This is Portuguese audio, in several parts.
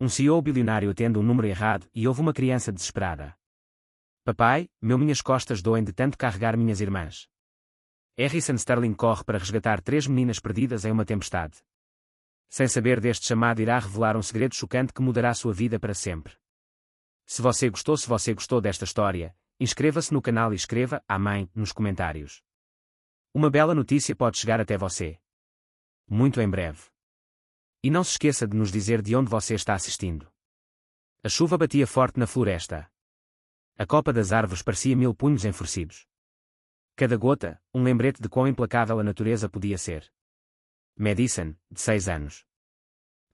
Um CEO bilionário atende um número errado e houve uma criança desesperada. Papai, minhas costas doem de tanto carregar minhas irmãs. Harrison Sterling corre para resgatar 3 meninas perdidas em uma tempestade. Sem saber deste chamado irá revelar um segredo chocante que mudará sua vida para sempre. Se você gostou desta história, inscreva-se no canal e escreva Amém nos comentários. Uma bela notícia pode chegar até você. Muito em breve. E não se esqueça de nos dizer de onde você está assistindo. A chuva batia forte na floresta. A copa das árvores parecia 1000 punhos enfurecidos. Cada gota, um lembrete de quão implacável a natureza podia ser. Madison, de 6 anos.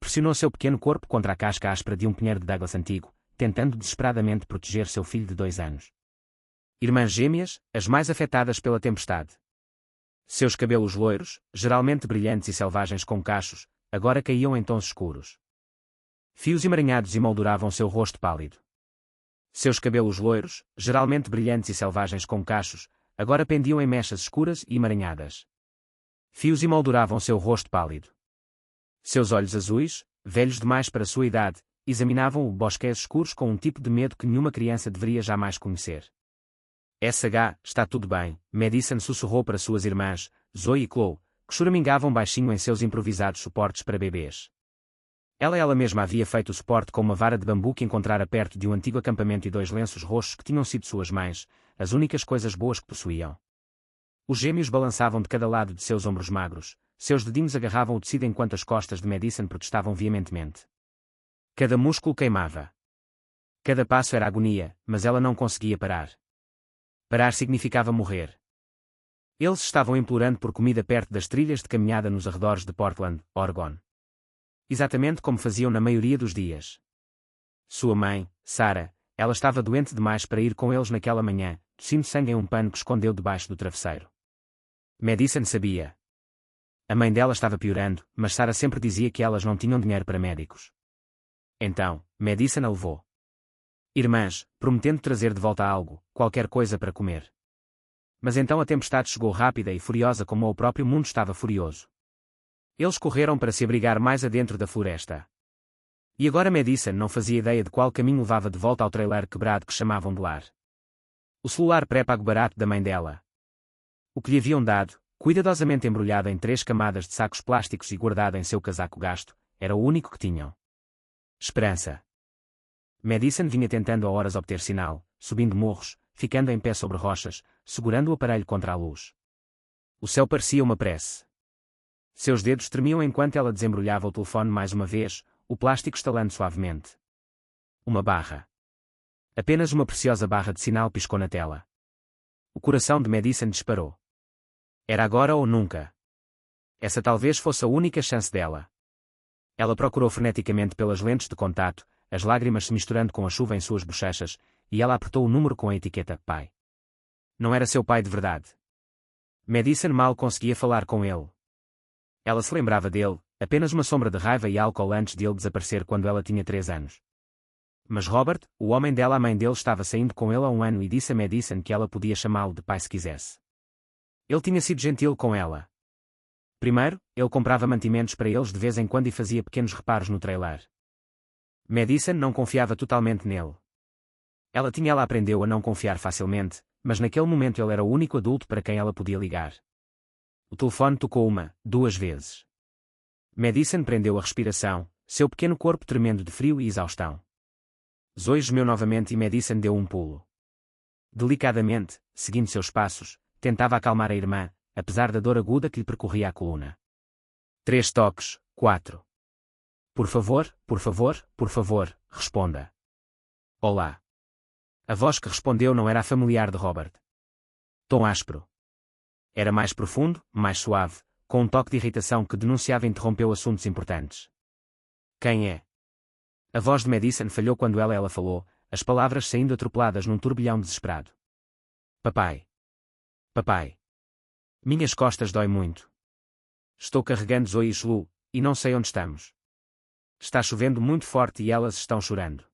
Pressionou seu pequeno corpo contra a casca áspera de um pinheiro de Douglas antigo, tentando desesperadamente proteger seu filho de 2 anos. Irmãs gêmeas, as mais afetadas pela tempestade. Seus cabelos loiros, geralmente brilhantes e selvagens com cachos, agora caíam em tons escuros. Fios emaranhados emolduravam seu rosto pálido. Seus cabelos loiros, geralmente brilhantes e selvagens com cachos, agora pendiam em mechas escuras e emaranhadas. Fios emolduravam seu rosto pálido. Seus olhos azuis, velhos demais para sua idade, examinavam o bosquez escuros com um tipo de medo que nenhuma criança deveria jamais conhecer. SH, está tudo bem, Madison sussurrou para suas irmãs, Zoe e Chloe, que choramingavam baixinho em seus improvisados suportes para bebês. Ela mesma havia feito o suporte com uma vara de bambu que encontrara perto de um antigo acampamento e 2 lenços roxos que tinham sido suas mães, as únicas coisas boas que possuíam. Os gêmeos balançavam de cada lado de seus ombros magros, seus dedinhos agarravam o tecido enquanto as costas de Madison protestavam veementemente. Cada músculo queimava. Cada passo era agonia, mas ela não conseguia parar. Parar significava morrer. Eles estavam implorando por comida perto das trilhas de caminhada nos arredores de Portland, Oregon. Exatamente como faziam na maioria dos dias. Sua mãe, Sarah, ela estava doente demais para ir com eles naquela manhã, tossindo sangue em um pano que escondeu debaixo do travesseiro. Madison sabia. A mãe dela estava piorando, mas Sarah sempre dizia que elas não tinham dinheiro para médicos. Então, Madison a levou. Irmãs, prometendo trazer de volta algo, qualquer coisa para comer. Mas então a tempestade chegou rápida e furiosa como o próprio mundo estava furioso. Eles correram para se abrigar mais adentro da floresta. E agora Madison não fazia ideia de qual caminho levava de volta ao trailer quebrado que chamavam de lar. O celular pré-pago barato da mãe dela. O que lhe haviam dado, cuidadosamente embrulhado em 3 camadas de sacos plásticos e guardado em seu casaco gasto, era o único que tinham. Esperança. Madison vinha tentando a horas obter sinal, subindo morros, ficando em pé sobre rochas, segurando o aparelho contra a luz. O céu parecia uma prece. Seus dedos tremiam enquanto ela desembrulhava o telefone mais uma vez, o plástico estalando suavemente. Uma barra. Apenas uma preciosa barra de sinal piscou na tela. O coração de Madison disparou. Era agora ou nunca. Essa talvez fosse a única chance dela. Ela procurou freneticamente pelas lentes de contato, as lágrimas se misturando com a chuva em suas bochechas, e ela apertou o número com a etiqueta pai. Não era seu pai de verdade. Madison mal conseguia falar com ele. Ela se lembrava dele, apenas uma sombra de raiva e álcool antes de ele desaparecer quando ela tinha 3 anos. Mas Robert, o homem dela, a mãe dele, estava saindo com ele há 1 ano e disse a Madison que ela podia chamá-lo de pai se quisesse. Ele tinha sido gentil com ela. Primeiro, ele comprava mantimentos para eles de vez em quando e fazia pequenos reparos no trailer. Madison não confiava totalmente nele. Ela aprendeu a não confiar facilmente, mas naquele momento ele era o único adulto para quem ela podia ligar. O telefone tocou 1, 2 vezes. Madison prendeu a respiração, seu pequeno corpo tremendo de frio e exaustão. Zoe gemeu novamente e Madison deu um pulo. Delicadamente, seguindo seus passos, tentava acalmar a irmã, apesar da dor aguda que lhe percorria a coluna. 3 toques, 4. Por favor, responda. Olá. A voz que respondeu não era a familiar de Robert. Tom áspero. Era mais profundo, mais suave, com um toque de irritação que denunciava e interrompeu assuntos importantes. Quem é? A voz de Madison falhou quando ela falou, as palavras saindo atropeladas num turbilhão desesperado. Papai. Papai. Minhas costas dói muito. Estou carregando Zoe e Shlu, e não sei onde estamos. Está chovendo muito forte e elas estão chorando.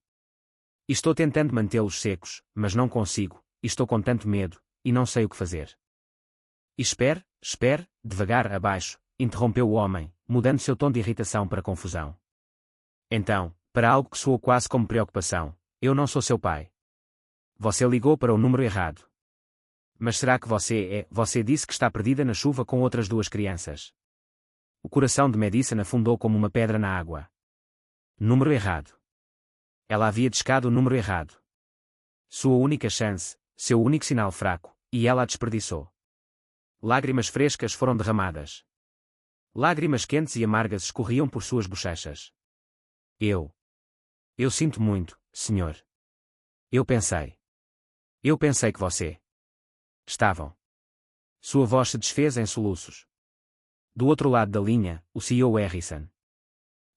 E estou tentando mantê-los secos, mas não consigo, e estou com tanto medo, e não sei o que fazer. E espere, devagar abaixo, interrompeu o homem, mudando seu tom de irritação para confusão. Então, Para algo que soou quase como preocupação: eu não sou seu pai. Você ligou para o número errado. Mas será que você é? Você disse que está perdida na chuva com outras duas crianças. O coração de Madison afundou como uma pedra na água. Número errado. Ela havia discado o número errado. Sua única chance, seu único sinal fraco, e ela a desperdiçou. Lágrimas frescas foram derramadas. Lágrimas quentes e amargas escorriam por suas bochechas. Eu sinto muito, senhor. Eu pensei que você. Estavam. Sua voz se desfez em soluços. Do outro lado da linha, o CEO Harrison.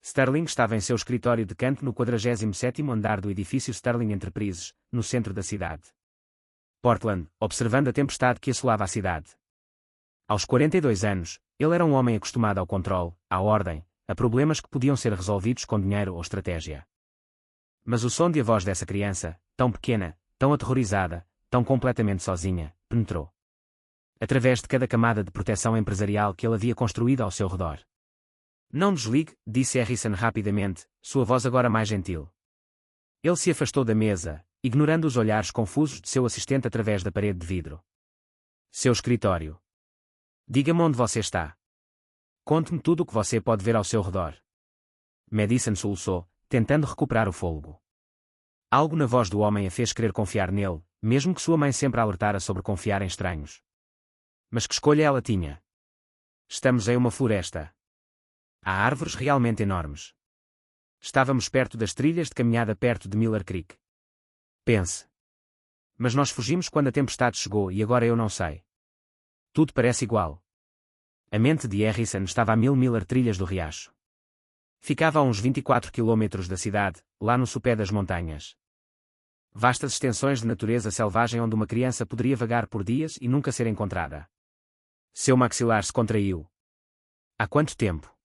Sterling estava em seu escritório de canto no 47º andar do edifício Sterling Enterprises, no centro da cidade. Portland, observando a tempestade que assolava a cidade. Aos 42 anos, ele era um homem acostumado ao controle, à ordem, a problemas que podiam ser resolvidos com dinheiro ou estratégia. Mas o som de a voz dessa criança, tão pequena, tão aterrorizada, tão completamente sozinha, penetrou. Através de cada camada de proteção empresarial que ele havia construído ao seu redor. Não desligue, disse Harrison rapidamente, sua voz agora mais gentil. Ele se afastou da mesa, ignorando os olhares confusos de seu assistente através da parede de vidro. Seu escritório. Diga-me onde você está. Conte-me tudo o que você pode ver ao seu redor. Madison soluçou, tentando recuperar o fôlego. Algo na voz do homem a fez querer confiar nele, mesmo que sua mãe sempre a alertara sobre confiar em estranhos. Mas que escolha ela tinha? Estamos em uma floresta. Há árvores realmente enormes. Estávamos perto das trilhas de caminhada perto de Miller Creek. Pense. Mas nós fugimos quando a tempestade chegou e agora eu não sei. Tudo parece igual. A mente de Harrison estava a 1000 Miller trilhas do riacho. Ficava a uns 24 quilômetros da cidade, lá no sopé das montanhas. Vastas extensões de natureza selvagem onde uma criança poderia vagar por dias e nunca ser encontrada. Seu maxilar se contraiu. Há quanto tempo?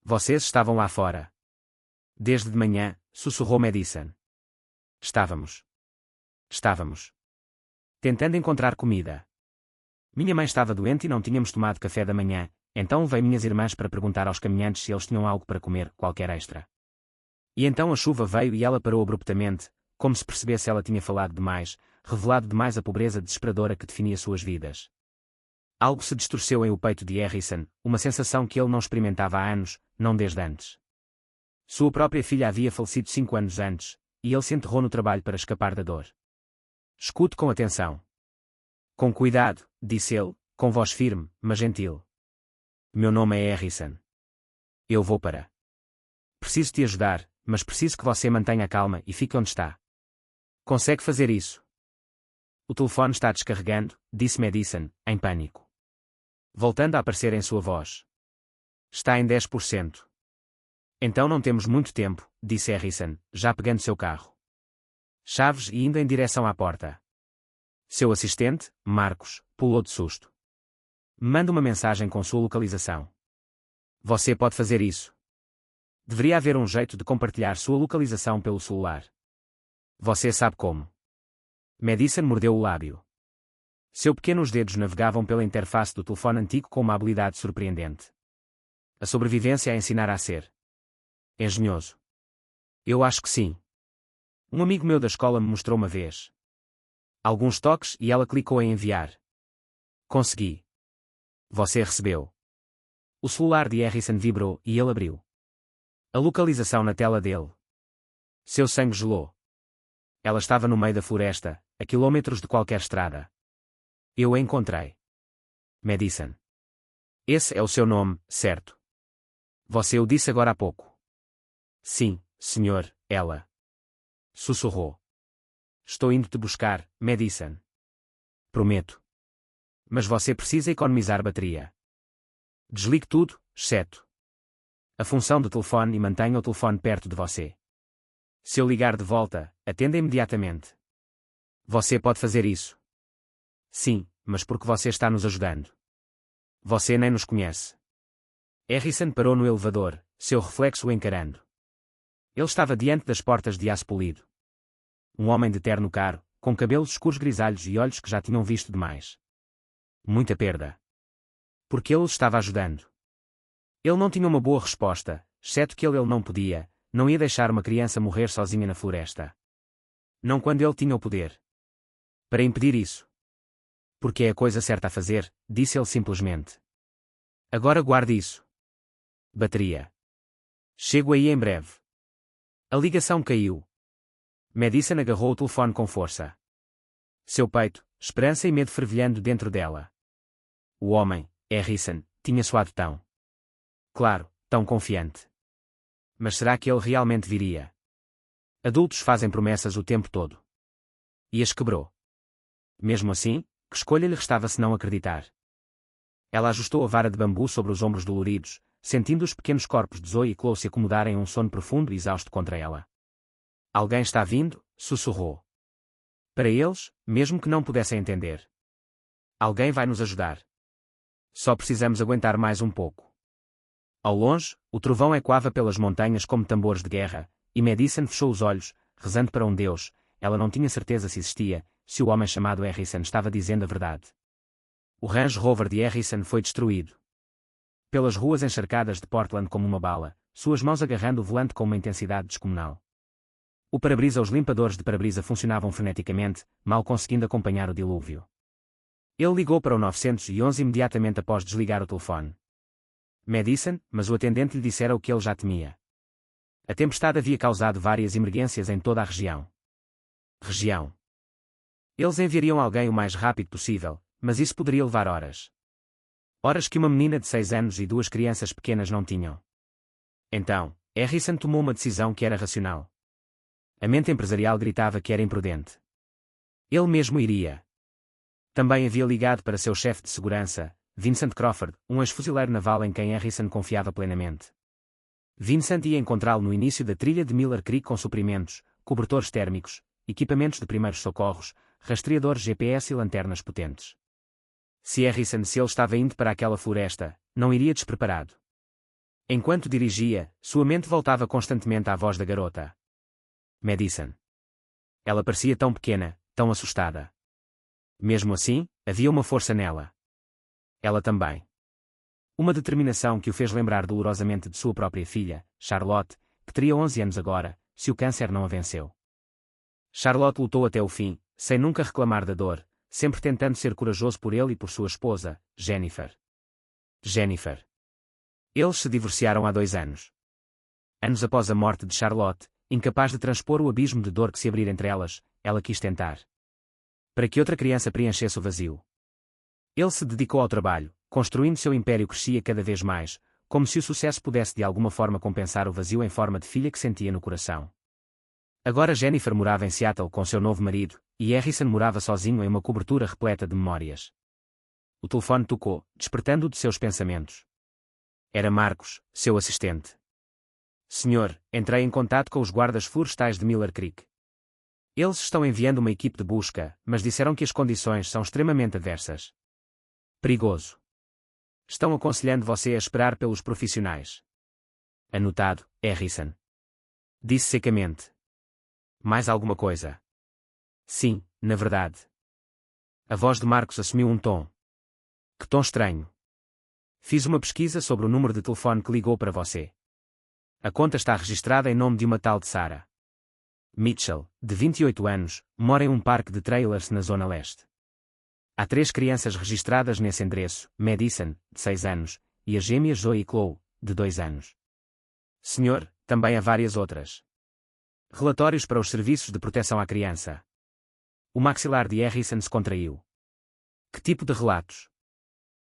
Vocês estavam lá fora. Desde de manhã, sussurrou Madison. Estávamos. Tentando encontrar comida. Minha mãe estava doente e não tínhamos tomado café da manhã, então levei minhas irmãs para perguntar aos caminhantes se eles tinham algo para comer, qualquer extra. E então a chuva veio e ela parou abruptamente, como se percebesse ela tinha falado demais, revelado demais a pobreza desesperadora que definia suas vidas. Algo se distorceu em o peito de Harrison, uma sensação que ele não experimentava há anos, não desde antes. Sua própria filha havia falecido 5 anos antes, e ele se enterrou no trabalho para escapar da dor. Escute com atenção. Com cuidado, disse ele, com voz firme, mas gentil. Meu nome é Harrison. Eu vou para. Preciso te ajudar, mas preciso que você mantenha a calma e fique onde está. Consegue fazer isso? O telefone está descarregando, disse Madison, em pânico. Voltando a aparecer em sua voz. Está em 10%. Então não temos muito tempo, disse Harrison, já pegando seu carro. Chaves e indo em direção à porta. Seu assistente, Marcos, pulou de susto. Manda uma mensagem com sua localização. Você pode fazer isso. Deveria haver um jeito de compartilhar sua localização pelo celular. Você sabe como. Madison mordeu o lábio. Seus pequenos dedos navegavam pela interface do telefone antigo com uma habilidade surpreendente. A sobrevivência a ensinar a ser engenhoso. Eu acho que sim. Um amigo meu da escola me mostrou uma vez. Alguns toques e ela clicou em enviar. Consegui. Você recebeu. O celular de Harrison vibrou e ele abriu. A localização na tela dele. Seu sangue gelou. Ela estava no meio da floresta, a quilômetros de qualquer estrada. Eu a encontrei. Madison. Esse é o seu nome, certo? Você o disse agora há pouco. Sim, senhor, ela. Sussurrou. Estou indo te buscar, Madison. Prometo. Mas você precisa economizar bateria. Desligue tudo, exceto a função do telefone e mantenha o telefone perto de você. Se eu ligar de volta, atenda imediatamente. Você pode fazer isso. Sim, mas porque você está nos ajudando. Você nem nos conhece. Harrison parou no elevador, seu reflexo o encarando. Ele estava diante das portas de aço polido. Um homem de terno caro, com cabelos escuros grisalhos e olhos que já tinham visto demais. Muita perda. Porque ele os estava ajudando. Ele não tinha uma boa resposta, exceto que ele não podia, não ia deixar uma criança morrer sozinha na floresta. Não quando ele tinha o poder para impedir isso. Porque é a coisa certa a fazer, disse ele simplesmente. Agora guarde isso. Bateria. Chego aí em breve. A ligação caiu. Madison agarrou o telefone com força. Seu peito, esperança e medo fervilhando dentro dela. O homem, Harrison, tinha soado tão. Claro, tão confiante. Mas será que ele realmente viria? Adultos fazem promessas o tempo todo. E as quebrou. Mesmo assim, que escolha lhe restava se não acreditar? Ela ajustou a vara de bambu sobre os ombros doloridos, sentindo os pequenos corpos de Zoe e Chloe se acomodarem em um sono profundo e exausto contra ela. Alguém está vindo, sussurrou. Para eles, mesmo que não pudessem entender. Alguém vai nos ajudar. Só precisamos aguentar mais um pouco. Ao longe, o trovão ecoava pelas montanhas como tambores de guerra, e Madison fechou os olhos, rezando para um Deus. Ela não tinha certeza se existia, se o homem chamado Harrison estava dizendo a verdade. O Range Rover de Harrison foi destruído. Pelas ruas encharcadas de Portland como uma bala, suas mãos agarrando o volante com uma intensidade descomunal. O para-brisa os limpadores de para-brisa funcionavam freneticamente, mal conseguindo acompanhar o dilúvio. Ele ligou para o 911 imediatamente após desligar o telefone. Madison, mas o atendente lhe dissera o que ele já temia. A tempestade havia causado várias emergências em toda a região. Eles enviariam alguém o mais rápido possível, mas isso poderia levar horas. Horas que uma menina de 6 anos e 2 crianças pequenas não tinham. Então, Harrison tomou uma decisão que era racional. A mente empresarial gritava que era imprudente. Ele mesmo iria. Também havia ligado para seu chefe de segurança, Vincent Crawford, um ex-fuzileiro naval em quem Harrison confiava plenamente. Vincent ia encontrá-lo no início da trilha de Miller Creek com suprimentos, cobertores térmicos, equipamentos de primeiros socorros, rastreadores GPS e lanternas potentes. Se ele estava indo para aquela floresta, não iria despreparado. Enquanto dirigia, sua mente voltava constantemente à voz da garota. Madison. Ela parecia tão pequena, tão assustada. Mesmo assim, havia uma força nela. Ela também. Uma determinação que o fez lembrar dolorosamente de sua própria filha, Charlotte, que teria 11 anos agora, se o câncer não a venceu. Charlotte lutou até o fim, sem nunca reclamar da dor, sempre tentando ser corajoso por ele e por sua esposa, Jennifer. Eles se divorciaram há 2 anos. Anos após a morte de Charlotte, incapaz de transpor o abismo de dor que se abrir entre elas, ela quis tentar. Para que outra criança preenchesse o vazio. Ele se dedicou ao trabalho, construindo seu império crescia cada vez mais, como se o sucesso pudesse de alguma forma compensar o vazio em forma de filha que sentia no coração. Agora Jennifer morava em Seattle com seu novo marido, e Harrison morava sozinho em uma cobertura repleta de memórias. O telefone tocou, despertando-o de seus pensamentos. Era Marcos, seu assistente. Senhor, entrei em contato com os guardas florestais de Miller Creek. Eles estão enviando uma equipe de busca, mas disseram que as condições são extremamente adversas. Perigoso. Estão aconselhando você a esperar pelos profissionais. Anotado, Harrison. Disse secamente. Mais alguma coisa? Sim, na verdade. A voz de Marcos assumiu um tom. Que tom estranho. Fiz uma pesquisa sobre o número de telefone que ligou para você. A conta está registrada em nome de uma tal de Sarah Mitchell, de 28 anos, mora em um parque de trailers na Zona Leste. Há 3 crianças registradas nesse endereço, Madison, de 6 anos, e as gêmeas Zoe e Chloe, de 2 anos. Senhor, também há várias outras. Relatórios para os serviços de proteção à criança. O maxilar de Harrison se contraiu. Que tipo de relatos?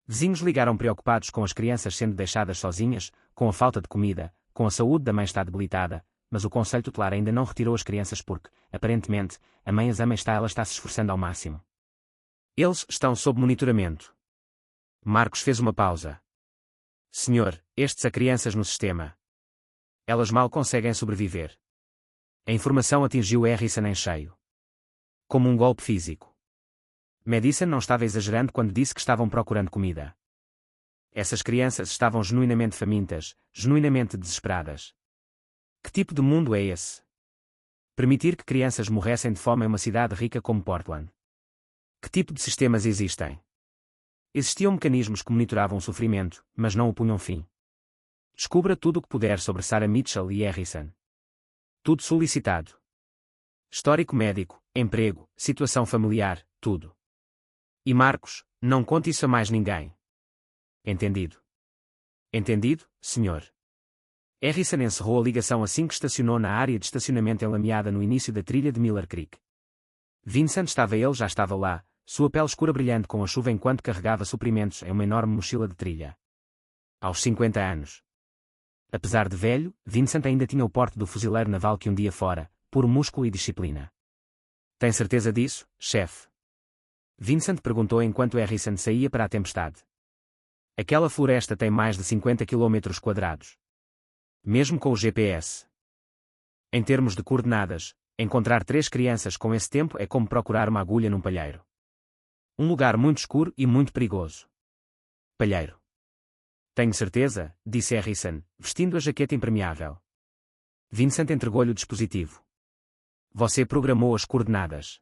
Vizinhos ligaram preocupados com as crianças sendo deixadas sozinhas, com a falta de comida, com a saúde da mãe está debilitada, mas o conselho tutelar ainda não retirou as crianças porque, aparentemente, a mãe as ama e ela está se esforçando ao máximo. Eles estão sob monitoramento. Marcos fez uma pausa. Senhor, estes há crianças no sistema. Elas mal conseguem sobreviver. A informação atingiu Harrison em cheio. Como um golpe físico. Madison não estava exagerando quando disse que estavam procurando comida. Essas crianças estavam genuinamente famintas, genuinamente desesperadas. Que tipo de mundo é esse? Permitir que crianças morressem de fome em uma cidade rica como Portland. Que tipo de sistemas existem? Existiam mecanismos que monitoravam o sofrimento, mas não o punham fim. Descubra tudo o que puder sobre Sarah Mitchell e Harrison. Tudo solicitado. Histórico médico, emprego, situação familiar, tudo. E Marcos, não conte isso a mais ninguém. Entendido. Entendido, senhor. Harrison encerrou a ligação assim que estacionou na área de estacionamento enlameada no início da trilha de Miller Creek. Vincent já estava lá, sua pele escura brilhante com a chuva enquanto carregava suprimentos em uma enorme mochila de trilha. Aos 50 anos. Apesar de velho, Vincent ainda tinha o porte do fuzileiro naval que um dia fora, puro músculo e disciplina. Tem certeza disso, chefe? Vincent perguntou enquanto Harrison saía para a tempestade. Aquela floresta tem mais de 50 km². Mesmo com o GPS. Em termos de coordenadas, encontrar 3 crianças com esse tempo é como procurar uma agulha num palheiro. Um lugar muito escuro e muito perigoso. Palheiro. Tenho certeza, disse Harrison, vestindo a jaqueta impermeável. Vincent entregou-lhe o dispositivo. Você programou as coordenadas.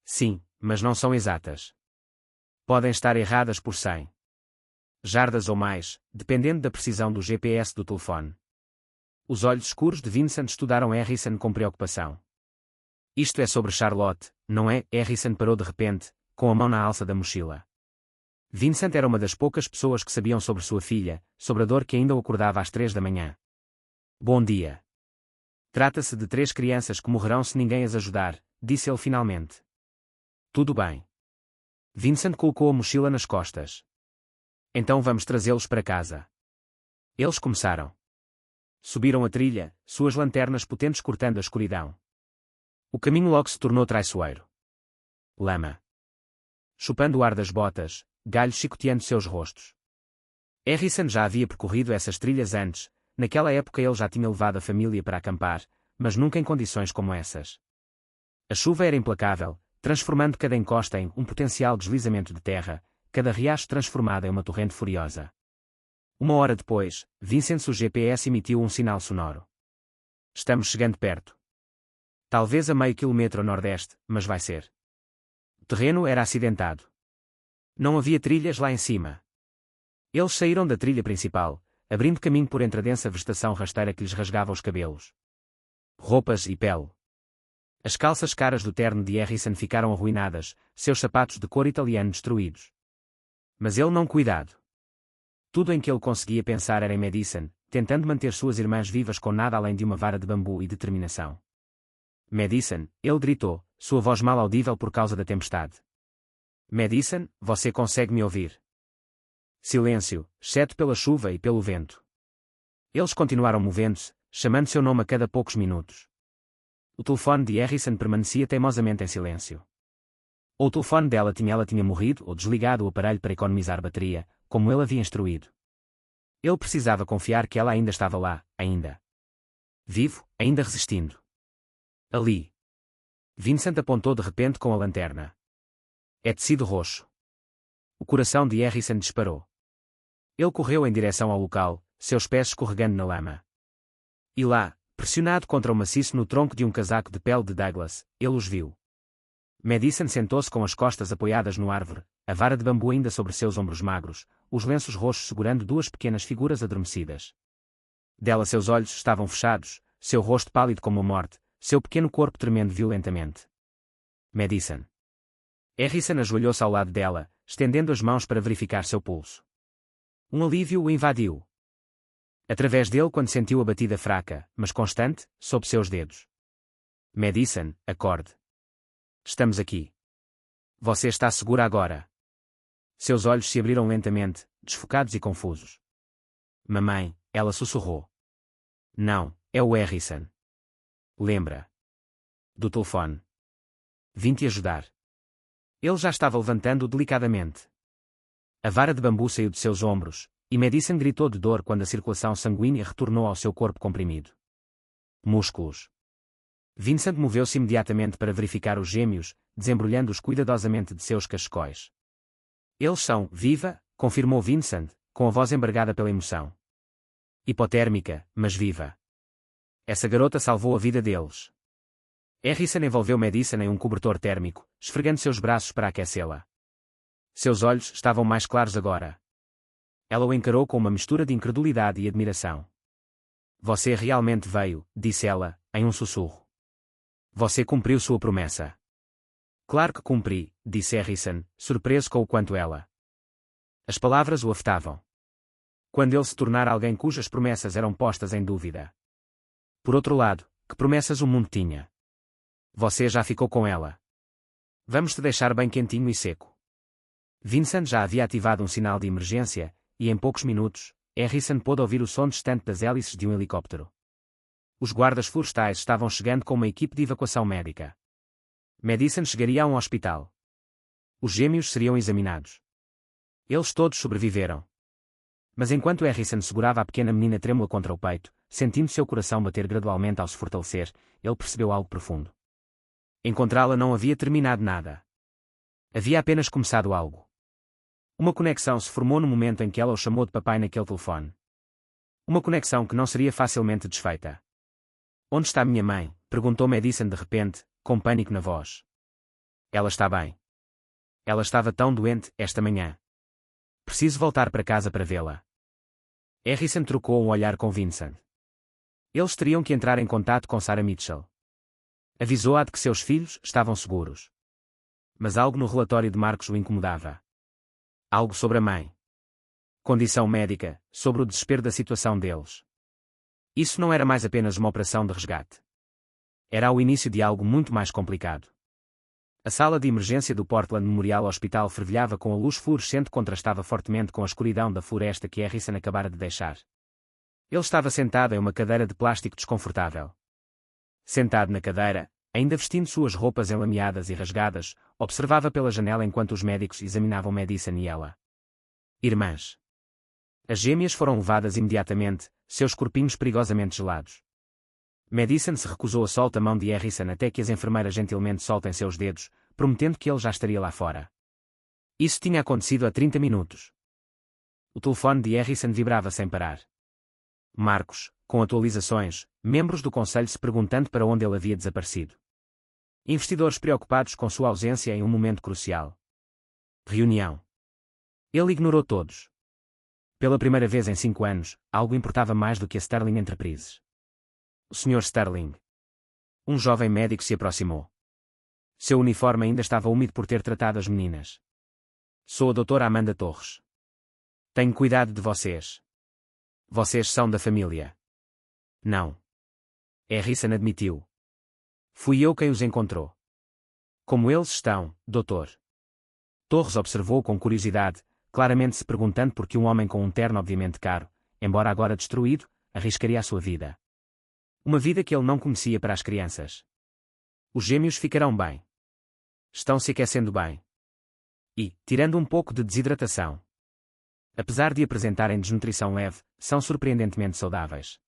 Sim, mas não são exatas. Podem estar erradas por 100 jardas ou mais, dependendo da precisão do GPS do telefone. Os olhos escuros de Vincent estudaram Harrison com preocupação. Isto é sobre Charlotte, não é? Harrison parou de repente, com a mão na alça da mochila. Vincent era uma das poucas pessoas que sabiam sobre sua filha, sobre a dor que ainda o acordava às 3 da manhã. Bom dia. Trata-se de 3 crianças que morrerão se ninguém as ajudar, disse ele finalmente. Tudo bem. Vincent colocou a mochila nas costas. Então vamos trazê-los para casa. Eles começaram. Subiram a trilha, suas lanternas potentes cortando a escuridão. O caminho logo se tornou traiçoeiro. Lama. Chupando o ar das botas, galhos chicoteando seus rostos. Harrison já havia percorrido essas trilhas antes, naquela época ele já tinha levado a família para acampar, mas nunca em condições como essas. A chuva era implacável, transformando cada encosta em um potencial deslizamento de terra, cada riacho transformado em uma torrente furiosa. 1 hora depois, Vincent o GPS emitiu um sinal sonoro. Estamos chegando perto. Talvez a meio quilômetro a nordeste, mas vai ser. O terreno era acidentado. Não havia trilhas lá em cima. Eles saíram da trilha principal, abrindo caminho por entre a densa vegetação rasteira que lhes rasgava os cabelos. Roupas e pele. As calças caras do terno de Harrison ficaram arruinadas, seus sapatos de cor italiano destruídos. Mas ele não cuidado. Tudo em que ele conseguia pensar era em Madison, tentando manter suas irmãs vivas com nada além de uma vara de bambu e determinação. Madison, ele gritou, sua voz mal audível por causa da tempestade. Madison, você consegue me ouvir? Silêncio, exceto pela chuva e pelo vento. Eles continuaram movendo-se, chamando seu nome a cada poucos minutos. O telefone de Harrison permanecia teimosamente em silêncio. Ou o telefone dela tinha morrido ou desligado o aparelho para economizar bateria, como ele havia instruído. Ele precisava confiar que ela ainda estava lá, ainda. Vivo, ainda resistindo. Ali. Vincent apontou de repente com a lanterna. É tecido roxo. O coração de Harrison disparou. Ele correu em direção ao local, seus pés escorregando na lama. E lá, pressionado contra o maciço no tronco de um casaco de pele de Douglas, ele os viu. Madison sentou-se com as costas apoiadas no árvore, a vara de bambu ainda sobre seus ombros magros, os lenços roxos segurando 2 pequenas figuras adormecidas. Dela seus olhos estavam fechados, seu rosto pálido como a morte, seu pequeno corpo tremendo violentamente. Madison. Harrison ajoelhou-se ao lado dela, estendendo as mãos para verificar seu pulso. Um alívio o invadiu. Através dele quando sentiu a batida fraca, mas constante, sob seus dedos. Madison, acorde. Estamos aqui. Você está segura agora. Seus olhos se abriram lentamente, desfocados e confusos. Mamãe, ela sussurrou. Não, é o Harrison. Lembra. Do telefone. Vim te ajudar. Ele já estava levantando delicadamente. A vara de bambu saiu de seus ombros, e Madison gritou de dor quando a circulação sanguínea retornou ao seu corpo comprimido. Músculos. Vincent moveu-se imediatamente para verificar os gêmeos, desembrulhando-os cuidadosamente de seus cachecóis. Eles são, viva, confirmou Vincent, com a voz embargada pela emoção. Hipotérmica, mas viva. Essa garota salvou a vida deles. Harrison envolveu Madison em um cobertor térmico, esfregando seus braços para aquecê-la. Seus olhos estavam mais claros agora. Ela o encarou com uma mistura de incredulidade e admiração. Você realmente veio, disse ela, em um sussurro. Você cumpriu sua promessa. Claro que cumpri, disse Harrison, surpreso com o quanto ela. As palavras o afetavam. Quando ele se tornara alguém cujas promessas eram postas em dúvida. Por outro lado, que promessas o mundo tinha? Você já ficou com ela. Vamos te deixar bem quentinho e seco. Vincent já havia ativado um sinal de emergência, e em poucos minutos, Harrison pôde ouvir o som distante das hélices de um helicóptero. Os guardas florestais estavam chegando com uma equipe de evacuação médica. Madison chegaria a um hospital. Os gêmeos seriam examinados. Eles todos sobreviveram. Mas enquanto Harrison segurava a pequena menina trêmula contra o peito, sentindo seu coração bater gradualmente ao se fortalecer, ele percebeu algo profundo. Encontrá-la não havia terminado nada. Havia apenas começado algo. Uma conexão se formou no momento em que ela o chamou de papai naquele telefone. Uma conexão que não seria facilmente desfeita. Onde está minha mãe? Perguntou Madison de repente, com pânico na voz. Ela está bem. Ela estava tão doente, esta manhã. Preciso voltar para casa para vê-la. Harrison trocou um olhar com Vincent. Eles teriam que entrar em contato com Sarah Mitchell. Avisou-a de que seus filhos estavam seguros. Mas algo no relatório de Marcos o incomodava. Algo sobre a mãe. Condição médica, sobre o desespero da situação deles. Isso não era mais apenas uma operação de resgate. Era o início de algo muito mais complicado. A sala de emergência do Portland Memorial Hospital fervilhava com a luz fluorescente que contrastava fortemente com a escuridão da floresta que Harrison acabara de deixar. Ele estava sentado em uma cadeira de plástico desconfortável. Sentado na cadeira, ainda vestindo suas roupas enlameadas e rasgadas, observava pela janela enquanto os médicos examinavam Madison e ela. Irmãs. As gêmeas foram levadas imediatamente, seus corpinhos perigosamente gelados. Madison se recusou a soltar a mão de Harrison até que as enfermeiras gentilmente soltem seus dedos, prometendo que ele já estaria lá fora. Isso tinha acontecido há 30 minutos. O telefone de Harrison vibrava sem parar. Marcos, com atualizações, membros do conselho se perguntando para onde ele havia desaparecido. Investidores preocupados com sua ausência em um momento crucial. Reunião. Ele ignorou todos. Pela primeira vez em 5 anos, algo importava mais do que a Sterling Enterprises. O Sr. Sterling. Um jovem médico se aproximou. Seu uniforme ainda estava úmido por ter tratado as meninas. Sou a doutora Amanda Torres. Tenho cuidado de vocês. Vocês são da família. Não. Harrison admitiu. Fui eu quem os encontrou. Como eles estão, doutor? Torres observou com curiosidade, claramente se perguntando por que um homem com um terno obviamente caro, embora agora destruído, arriscaria a sua vida. Uma vida que ele não conhecia para as crianças. Os gêmeos ficarão bem. Estão se aquecendo bem. E, tirando um pouco de desidratação. Apesar de apresentarem desnutrição leve, são surpreendentemente saudáveis.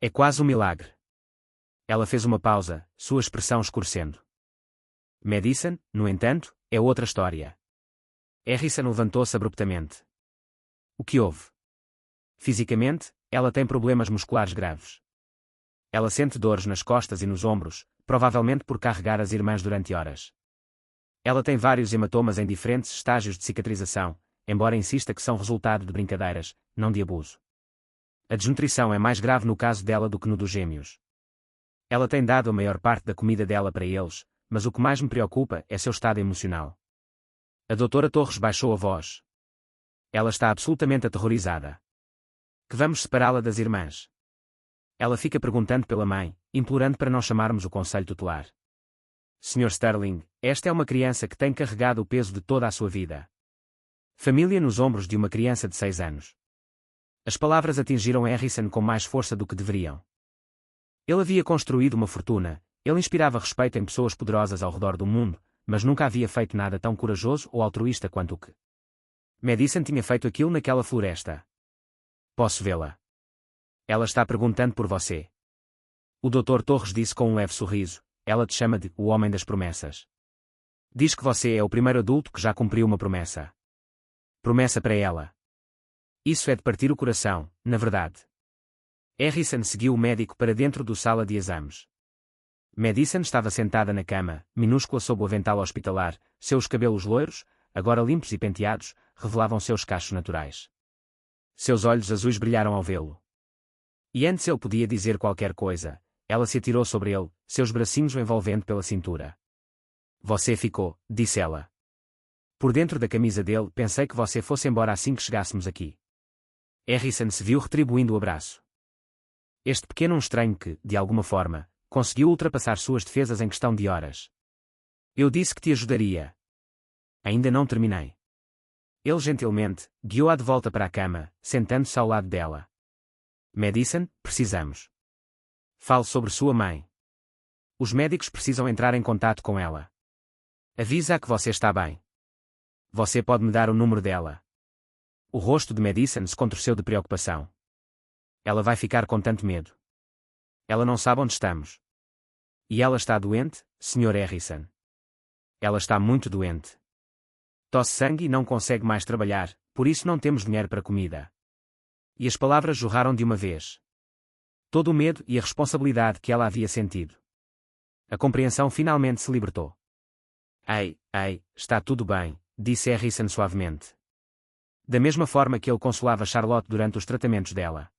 É quase um milagre. Ela fez uma pausa, sua expressão escurecendo. Madison, no entanto, é outra história. Harrison levantou-se abruptamente. O que houve? Fisicamente, ela tem problemas musculares graves. Ela sente dores nas costas e nos ombros, provavelmente por carregar as irmãs durante horas. Ela tem vários hematomas em diferentes estágios de cicatrização, embora insista que são resultado de brincadeiras, não de abuso. A desnutrição é mais grave no caso dela do que no dos gêmeos. Ela tem dado a maior parte da comida dela para eles, mas o que mais me preocupa é seu estado emocional. A doutora Torres baixou a voz. Ela está absolutamente aterrorizada. Que vamos separá-la das irmãs. Ela fica perguntando pela mãe, implorando para não chamarmos o conselho tutelar. Sr. Sterling, esta é uma criança que tem carregado o peso de toda a sua vida. Família nos ombros de uma criança de 6 anos. As palavras atingiram Harrison com mais força do que deveriam. Ele havia construído uma fortuna, ele inspirava respeito em pessoas poderosas ao redor do mundo, mas nunca havia feito nada tão corajoso ou altruísta quanto o que Madison tinha feito aquilo naquela floresta. Posso vê-la? Ela está perguntando por você. O Dr. Torres disse com um leve sorriso, ela te chama de o homem das promessas. Diz que você é o primeiro adulto que já cumpriu uma promessa. Promessa para ela. Isso é de partir o coração, na verdade. Harrison seguiu o médico para dentro da sala de exames. Madison estava sentada na cama, minúscula sob o avental hospitalar, seus cabelos loiros, agora limpos e penteados, revelavam seus cachos naturais. Seus olhos azuis brilharam ao vê-lo. E antes ele podia dizer qualquer coisa, ela se atirou sobre ele, seus bracinhos o envolvendo pela cintura. Você ficou, disse ela. Por dentro da camisa dele pensei que você fosse embora assim que chegássemos aqui. Harrison se viu retribuindo o abraço. Este pequeno estranho que, de alguma forma, conseguiu ultrapassar suas defesas em questão de horas. Eu disse que te ajudaria. Ainda não terminei. Ele gentilmente guiou-a de volta para a cama, sentando-se ao lado dela. Madison, precisamos. Fale sobre sua mãe. Os médicos precisam entrar em contato com ela. Avisa-a que você está bem. Você pode me dar o número dela? O rosto de Madison se contorceu de preocupação. Ela vai ficar com tanto medo. Ela não sabe onde estamos. E ela está doente, Sr. Harrison. Ela está muito doente. Tosse sangue e não consegue mais trabalhar, por isso não temos dinheiro para comida. E as palavras jorraram de uma vez. Todo o medo e a responsabilidade que ela havia sentido. A compreensão finalmente se libertou. Ei, está tudo bem, disse Harrison suavemente. Da mesma forma que ele consolava Charlotte durante os tratamentos dela.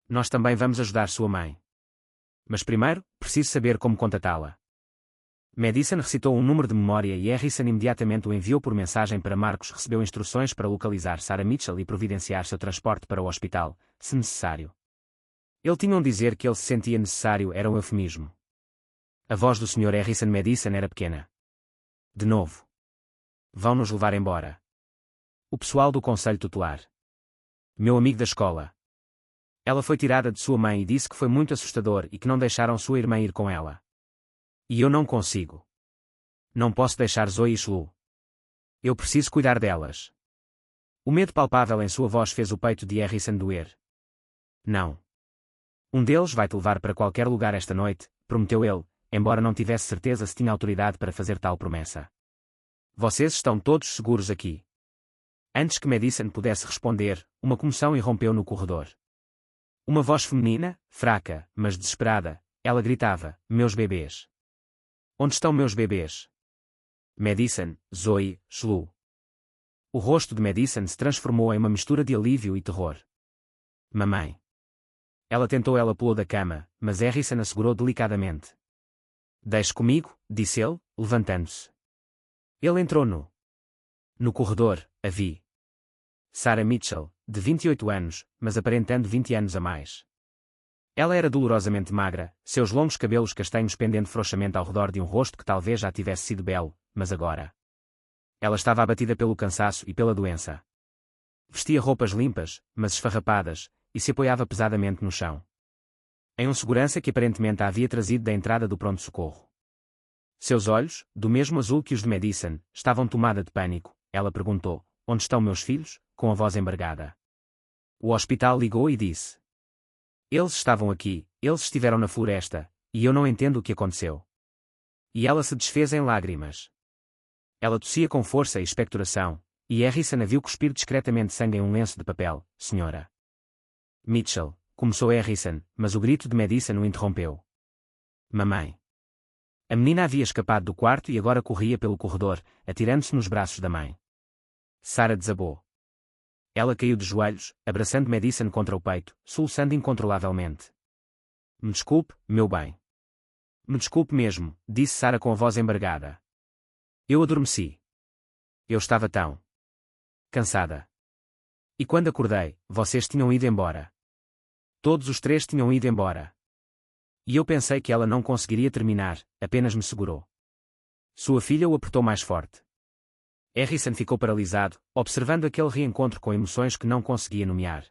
Nós também vamos ajudar sua mãe. Mas primeiro, preciso saber como contatá-la. Madison recitou um número de memória e Harrison imediatamente o enviou por mensagem para Marcos. Recebeu instruções para localizar Sarah Mitchell e providenciar seu transporte para o hospital, se necessário. Ele tinha dizer que ele se sentia necessário era um eufemismo. A voz do Sr. Harrison Madison era pequena. De novo. Vão nos levar embora. O pessoal do conselho tutelar. Meu amigo da escola. Ela foi tirada de sua mãe e disse que foi muito assustador e que não deixaram sua irmã ir com ela. E eu não consigo. Não posso deixar Zoe e Shlu. Eu preciso cuidar delas. O medo palpável em sua voz fez o peito de Harrison doer. Não. Um deles vai te levar para qualquer lugar esta noite, prometeu ele, embora não tivesse certeza se tinha autoridade para fazer tal promessa. Vocês estão todos seguros aqui. Antes que Madison pudesse responder, uma comoção irrompeu no corredor. Uma voz feminina, fraca, mas desesperada, ela gritava, meus bebês. Onde estão meus bebês? Madison, Zoe, Shlu. O rosto de Madison se transformou em uma mistura de alívio e terror. Mamãe. Ela pulou da cama, mas Harrison a segurou delicadamente. Deixe comigo, disse ele, levantando-se. Ele entrou no corredor, a vi. Sarah Mitchell, de 28 anos, mas aparentando 20 anos a mais. Ela era dolorosamente magra, seus longos cabelos castanhos pendendo frouxamente ao redor de um rosto que talvez já tivesse sido belo, mas agora. Ela estava abatida pelo cansaço e pela doença. Vestia roupas limpas, mas esfarrapadas, e se apoiava pesadamente no chão. Em um segurança que aparentemente a havia trazido da entrada do pronto-socorro. Seus olhos, do mesmo azul que os de Madison, estavam tomada de pânico. Ela perguntou, onde estão meus filhos? Com a voz embargada. O hospital ligou e disse. Eles estavam aqui, eles estiveram na floresta, e eu não entendo o que aconteceu. E ela se desfez em lágrimas. Ela tossia com força e expectoração, e Harrison a viu cuspir discretamente sangue em um lenço de papel, senhora. Mitchell, começou Harrison, mas o grito de Madison o interrompeu. Mamãe. A menina havia escapado do quarto e agora corria pelo corredor, atirando-se nos braços da mãe. Sarah desabou. Ela caiu de joelhos, abraçando Madison contra o peito, soluçando incontrolavelmente. Me desculpe, meu bem. Me desculpe mesmo, disse Sarah com a voz embargada. Eu adormeci. Eu estava tão cansada. E quando acordei, vocês tinham ido embora. Todos os três tinham ido embora. E eu pensei que ela não conseguiria terminar, apenas me segurou. Sua filha o apertou mais forte. Harrison ficou paralisado, observando aquele reencontro com emoções que não conseguia nomear.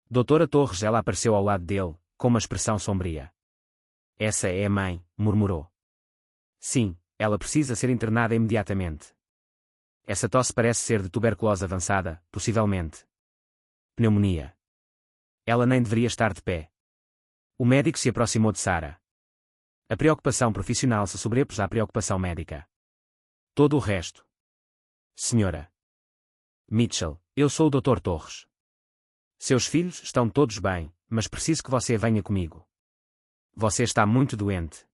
Doutora Torres, ela apareceu ao lado dele, com uma expressão sombria. Essa é a mãe, murmurou. Sim, ela precisa ser internada imediatamente. Essa tosse parece ser de tuberculose avançada, possivelmente. Pneumonia. Ela nem deveria estar de pé. O médico se aproximou de Sarah. A preocupação profissional se sobrepôs à preocupação médica. Todo o resto. Senhora Mitchell, eu sou o Dr. Torres. Seus filhos estão todos bem, mas preciso que você venha comigo. Você está muito doente.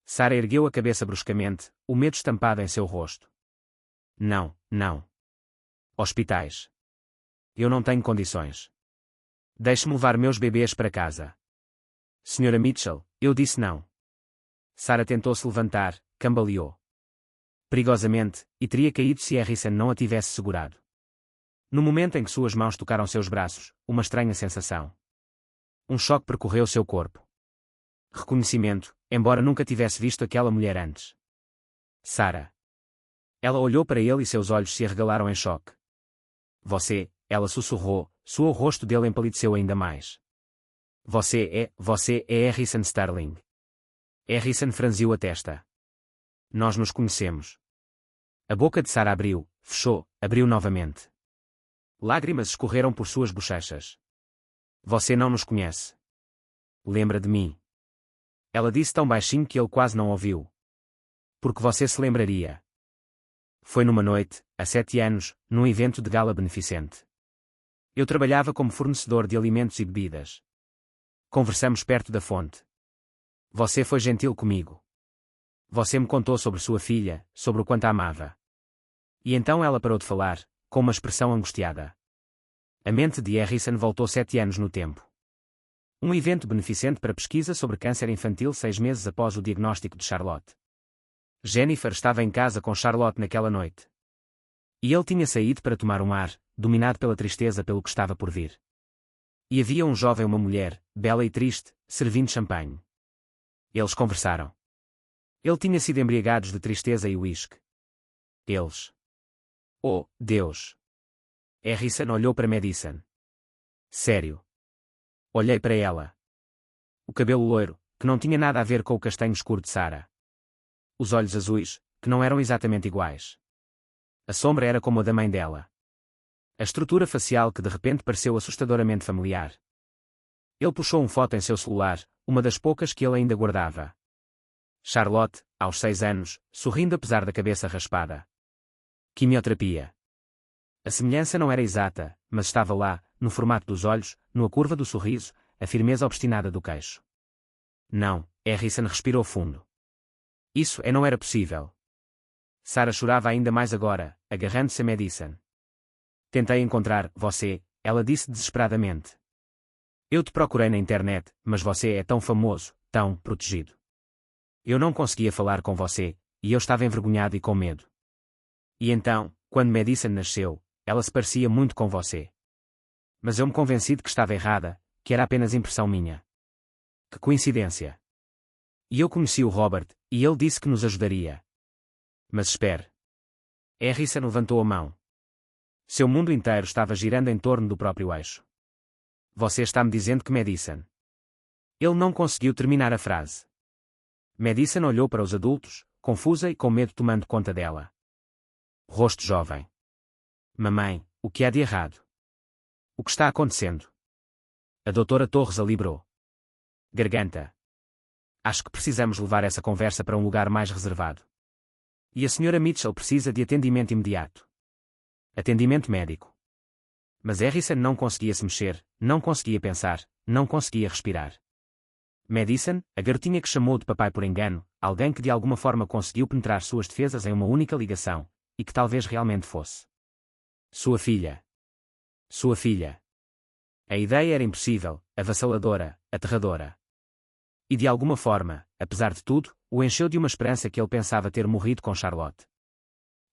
Sarah ergueu a cabeça bruscamente, o medo estampado em seu rosto. Não. Hospitais. Eu não tenho condições. Deixe-me levar meus bebês para casa. Senhora Mitchell, eu disse não. Sarah tentou se levantar, cambaleou perigosamente, e teria caído se Harrison não a tivesse segurado. No momento em que suas mãos tocaram seus braços, uma estranha sensação. Um choque percorreu seu corpo. Reconhecimento, embora nunca tivesse visto aquela mulher antes. Sarah. Ela olhou para ele e seus olhos se arregalaram em choque. Você, ela sussurrou, o rosto dele empalideceu ainda mais. Você é Harrison Sterling. Harrison franziu a testa. Nós nos conhecemos. A boca de Sarah abriu, fechou, abriu novamente. Lágrimas escorreram por suas bochechas. Você não nos conhece. Lembra de mim? Ela disse tão baixinho que ele quase não ouviu. Porque você se lembraria. Foi numa noite, há 7 anos, num evento de gala beneficente. Eu trabalhava como fornecedor de alimentos e bebidas. Conversamos perto da fonte. Você foi gentil comigo. Você me contou sobre sua filha, sobre o quanto a amava. E então ela parou de falar, com uma expressão angustiada. A mente de Harrison voltou 7 anos no tempo. Um evento beneficente para pesquisa sobre câncer infantil 6 meses após o diagnóstico de Charlotte. Jennifer estava em casa com Charlotte naquela noite. E ele tinha saído para tomar um ar, dominado pela tristeza pelo que estava por vir. E havia um jovem e uma mulher, bela e triste, servindo champanhe. Eles conversaram. Ele tinha sido embriagados de tristeza e uísque. Eles. Oh, Deus! Harrison olhou para Madison. Sério. Olhei para ela. O cabelo loiro, que não tinha nada a ver com o castanho escuro de Sarah. Os olhos azuis, que não eram exatamente iguais. A sombra era como a da mãe dela. A estrutura facial que de repente pareceu assustadoramente familiar. Ele puxou uma foto em seu celular, uma das poucas que ele ainda guardava. Charlotte, aos 6 anos, sorrindo apesar da cabeça raspada. Quimioterapia. A semelhança não era exata, mas estava lá, no formato dos olhos, na curva do sorriso, a firmeza obstinada do queixo. Não, Harrison respirou fundo. Isso não era possível. Sarah chorava ainda mais agora, agarrando-se a Madison. Tentei encontrar você, ela disse desesperadamente. Eu te procurei na internet, mas você é tão famoso, tão protegido. Eu não conseguia falar com você, e eu estava envergonhado e com medo. E então, quando Madison nasceu, ela se parecia muito com você. Mas eu me convenci de que estava errada, que era apenas impressão minha. Que coincidência. E eu conheci o Robert, e ele disse que nos ajudaria. Mas espere. Harrison levantou a mão. Seu mundo inteiro estava girando em torno do próprio eixo. Você está me dizendo que Madison. Ele não conseguiu terminar a frase. Madison olhou para os adultos, confusa e com medo tomando conta dela. Rosto jovem. Mamãe, o que há de errado? O que está acontecendo? A doutora Torres a librou. Garganta. Acho que precisamos levar essa conversa para um lugar mais reservado. E a senhora Mitchell precisa de atendimento imediato. Atendimento médico. Mas Harrison não conseguia se mexer, não conseguia pensar, não conseguia respirar. Madison, a garotinha que chamou de papai por engano, alguém que de alguma forma conseguiu penetrar suas defesas em uma única ligação, e que talvez realmente fosse. Sua filha. Sua filha. A ideia era impossível, avassaladora, aterradora. E de alguma forma, apesar de tudo, o encheu de uma esperança que ele pensava ter morrido com Charlotte.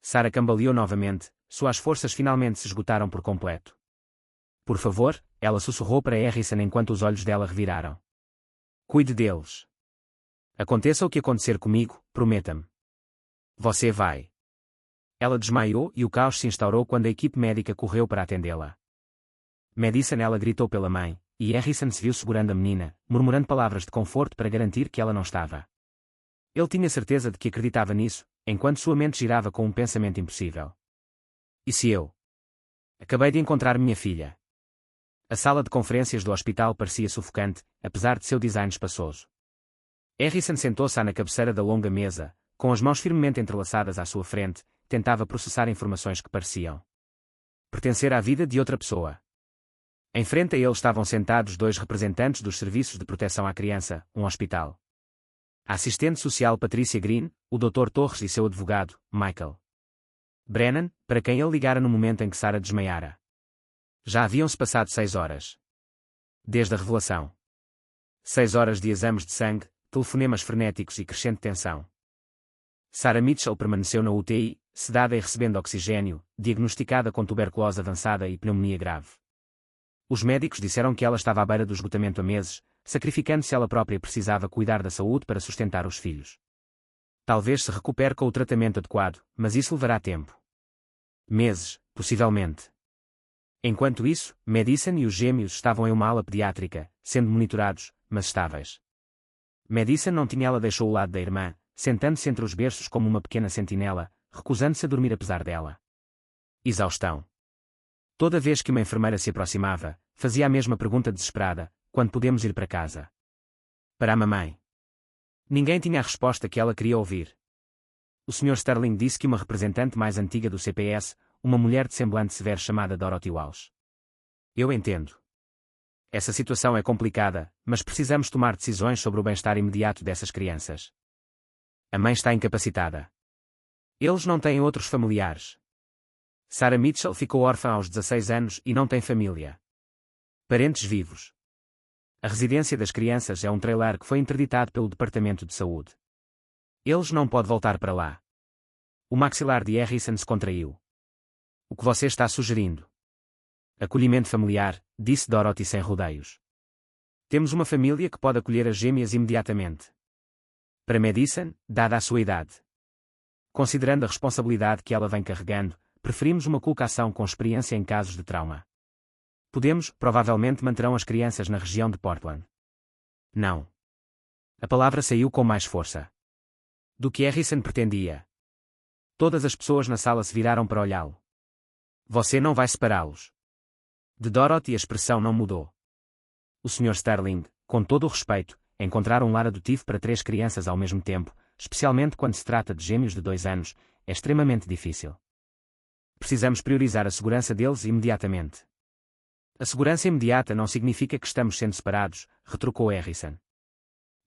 Sarah cambaleou novamente, suas forças finalmente se esgotaram por completo. Por favor, ela sussurrou para Harrison enquanto os olhos dela reviraram. Cuide deles. Aconteça o que acontecer comigo, prometa-me. Você vai. Ela desmaiou e o caos se instaurou quando a equipe médica correu para atendê-la. Madison ela gritou pela mãe, e Harrison se viu segurando a menina, murmurando palavras de conforto para garantir que ela não estava. Ele tinha certeza de que acreditava nisso, enquanto sua mente girava com um pensamento impossível. E se eu? Acabei de encontrar minha filha. A sala de conferências do hospital parecia sufocante, apesar de seu design espaçoso. Harrison sentou-se na cabeceira da longa mesa, com as mãos firmemente entrelaçadas à sua frente, tentava processar informações que pareciam pertencer à vida de outra pessoa. Em frente a ele estavam sentados 2 representantes dos serviços de proteção à criança, um hospital. A assistente social Patricia Green, o Dr. Torres e seu advogado, Michael Brennan, para quem ele ligara no momento em que Sarah desmaiara. Já haviam-se passado 6 horas. Desde a revelação. 6 horas de exames de sangue, telefonemas frenéticos e crescente tensão. Sarah Mitchell permaneceu na UTI, sedada e recebendo oxigênio, diagnosticada com tuberculose avançada e pneumonia grave. Os médicos disseram que ela estava à beira do esgotamento há meses, sacrificando-se ela própria e precisava cuidar da saúde para sustentar os filhos. Talvez se recupere com o tratamento adequado, mas isso levará tempo. Meses, possivelmente. Enquanto isso, Madison e os gêmeos estavam em uma ala pediátrica, sendo monitorados, mas estáveis. Madison não tinha, ela deixou o lado da irmã, sentando-se entre os berços como uma pequena sentinela, recusando-se a dormir apesar dela. Exaustão. Toda vez que uma enfermeira se aproximava, fazia a mesma pergunta desesperada: quando podemos ir para casa? Para a mamãe. Ninguém tinha a resposta que ela queria ouvir. O Sr. Sterling disse que uma representante mais antiga do CPS, uma mulher de semblante severo chamada Dorothy Walsh. Eu entendo. Essa situação é complicada, mas precisamos tomar decisões sobre o bem-estar imediato dessas crianças. A mãe está incapacitada. Eles não têm outros familiares. Sarah Mitchell ficou órfã aos 16 anos e não tem família. Parentes vivos. A residência das crianças é um trailer que foi interditado pelo Departamento de Saúde. Eles não podem voltar para lá. O maxilar de Harrison se contraiu. O que você está sugerindo? Acolhimento familiar, disse Dorothy sem rodeios. Temos uma família que pode acolher as gêmeas imediatamente. Para Madison, dada a sua idade. Considerando a responsabilidade que ela vem carregando, preferimos uma colocação com experiência em casos de trauma. Provavelmente manterão as crianças na região de Portland. Não. A palavra saiu com mais força do que Harrison pretendia. Todas as pessoas na sala se viraram para olhá-lo. Você não vai separá-los. De Dorothy a expressão não mudou. O Sr. Sterling, com todo o respeito, encontrar um lar adotivo para 3 crianças ao mesmo tempo, especialmente quando se trata de gêmeos de 2 anos, é extremamente difícil. Precisamos priorizar a segurança deles imediatamente. A segurança imediata não significa que estamos sendo separados, retrucou Harrison.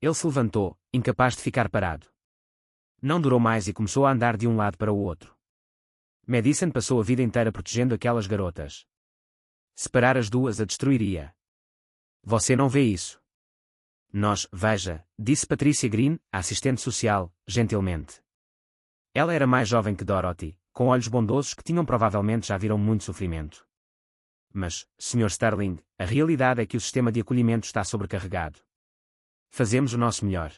Ele se levantou, incapaz de ficar parado. Não durou mais e começou a andar de um lado para o outro. Madison passou a vida inteira protegendo aquelas garotas. Separar as duas a destruiria. Você não vê isso. Veja, disse Patricia Green, a assistente social, gentilmente. Ela era mais jovem que Dorothy, com olhos bondosos que tinham provavelmente já viram muito sofrimento. Mas, Sr. Sterling, a realidade é que o sistema de acolhimento está sobrecarregado. Fazemos o nosso melhor.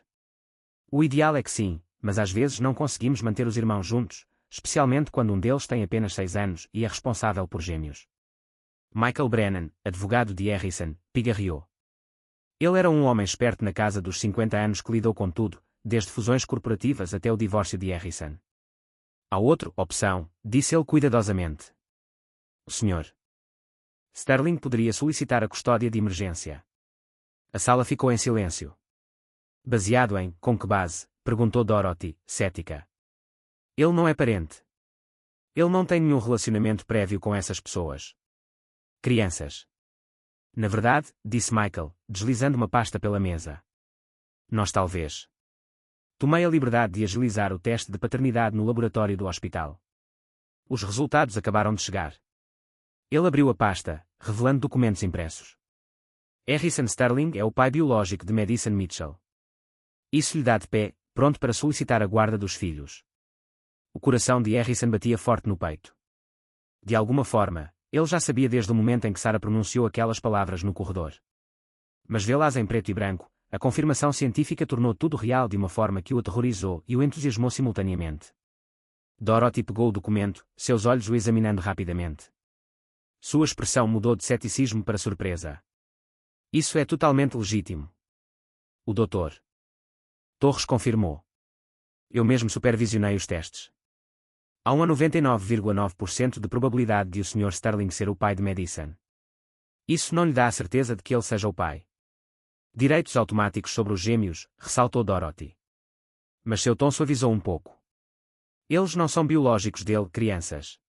O ideal é que sim, mas às vezes não conseguimos manter os irmãos juntos, especialmente quando um deles tem apenas 6 anos e é responsável por gêmeos. Michael Brennan, advogado de Harrison, pigarreou. Ele era um homem esperto na casa dos 50 anos que lidou com tudo, desde fusões corporativas até o divórcio de Harrison. Há outra opção, disse ele cuidadosamente. O Sr. Sterling poderia solicitar a custódia de emergência. A sala ficou em silêncio. Baseado em, com que base? Perguntou Dorothy, cética. Ele não é parente. Ele não tem nenhum relacionamento prévio com essas pessoas. Crianças. Na verdade, disse Michael, deslizando uma pasta pela mesa. Nós talvez. Tomei a liberdade de agilizar o teste de paternidade no laboratório do hospital. Os resultados acabaram de chegar. Ele abriu a pasta, revelando documentos impressos. Harrison Sterling é o pai biológico de Madison Mitchell. Isso lhe dá de pé, pronto para solicitar a guarda dos filhos. O coração de Harrison batia forte no peito. De alguma forma, ele já sabia desde o momento em que Sarah pronunciou aquelas palavras no corredor. Mas vê-las em preto e branco, a confirmação científica tornou tudo real de uma forma que o aterrorizou e o entusiasmou simultaneamente. Dorothy pegou o documento, seus olhos o examinando rapidamente. Sua expressão mudou de ceticismo para surpresa. Isso é totalmente legítimo. O Dr. Torres confirmou. Eu mesmo supervisionei os testes. Há uma 99,9% de probabilidade de o Sr. Sterling ser o pai de Madison. Isso não lhe dá a certeza de que ele seja o pai. Direitos automáticos sobre os gêmeos, ressaltou Dorothy. Mas seu tom suavizou um pouco. Eles não são biológicos dele, crianças.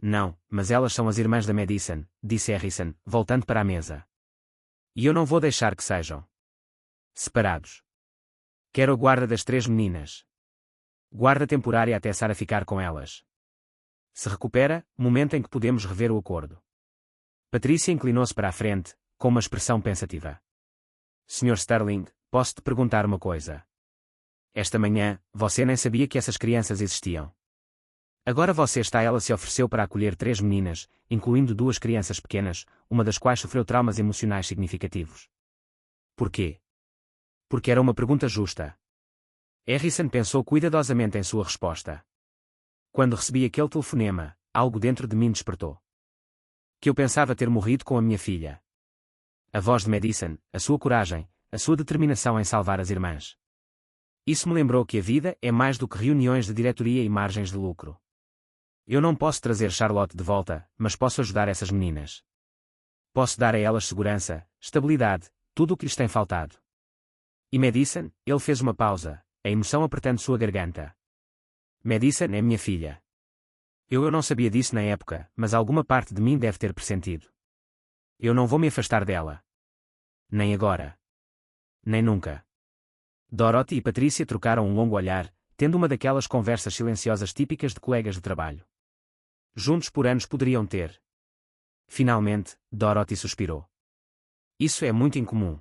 Não, mas elas são as irmãs da Madison, disse Harrison, voltando para a mesa. E eu não vou deixar que sejam separados. Quero a guarda das 3 meninas. Guarda temporária até Sarah ficar com elas. Se recupera, momento em que podemos rever o acordo. Patrícia inclinou-se para a frente, com uma expressão pensativa. Sr. Sterling, posso te perguntar uma coisa? Esta manhã, você nem sabia que essas crianças existiam. Agora ela se ofereceu para acolher 3 meninas, incluindo 2 crianças pequenas, uma das quais sofreu traumas emocionais significativos. Por quê? Porque era uma pergunta justa. Harrison pensou cuidadosamente em sua resposta. Quando recebi aquele telefonema, algo dentro de mim despertou. Que eu pensava ter morrido com a minha filha. A voz de Madison, a sua coragem, a sua determinação em salvar as irmãs. Isso me lembrou que a vida é mais do que reuniões de diretoria e margens de lucro. Eu não posso trazer Charlotte de volta, mas posso ajudar essas meninas. Posso dar a elas segurança, estabilidade, tudo o que lhes tem faltado. E Madison, ele fez uma pausa, a emoção apertando sua garganta. Madison é minha filha. Eu não sabia disso na época, mas alguma parte de mim deve ter pressentido. Eu não vou me afastar dela. Nem agora. Nem nunca. Dorothy e Patrícia trocaram um longo olhar, tendo uma daquelas conversas silenciosas típicas de colegas de trabalho. Juntos por anos poderiam ter. Finalmente, Dorothy suspirou. Isso é muito incomum.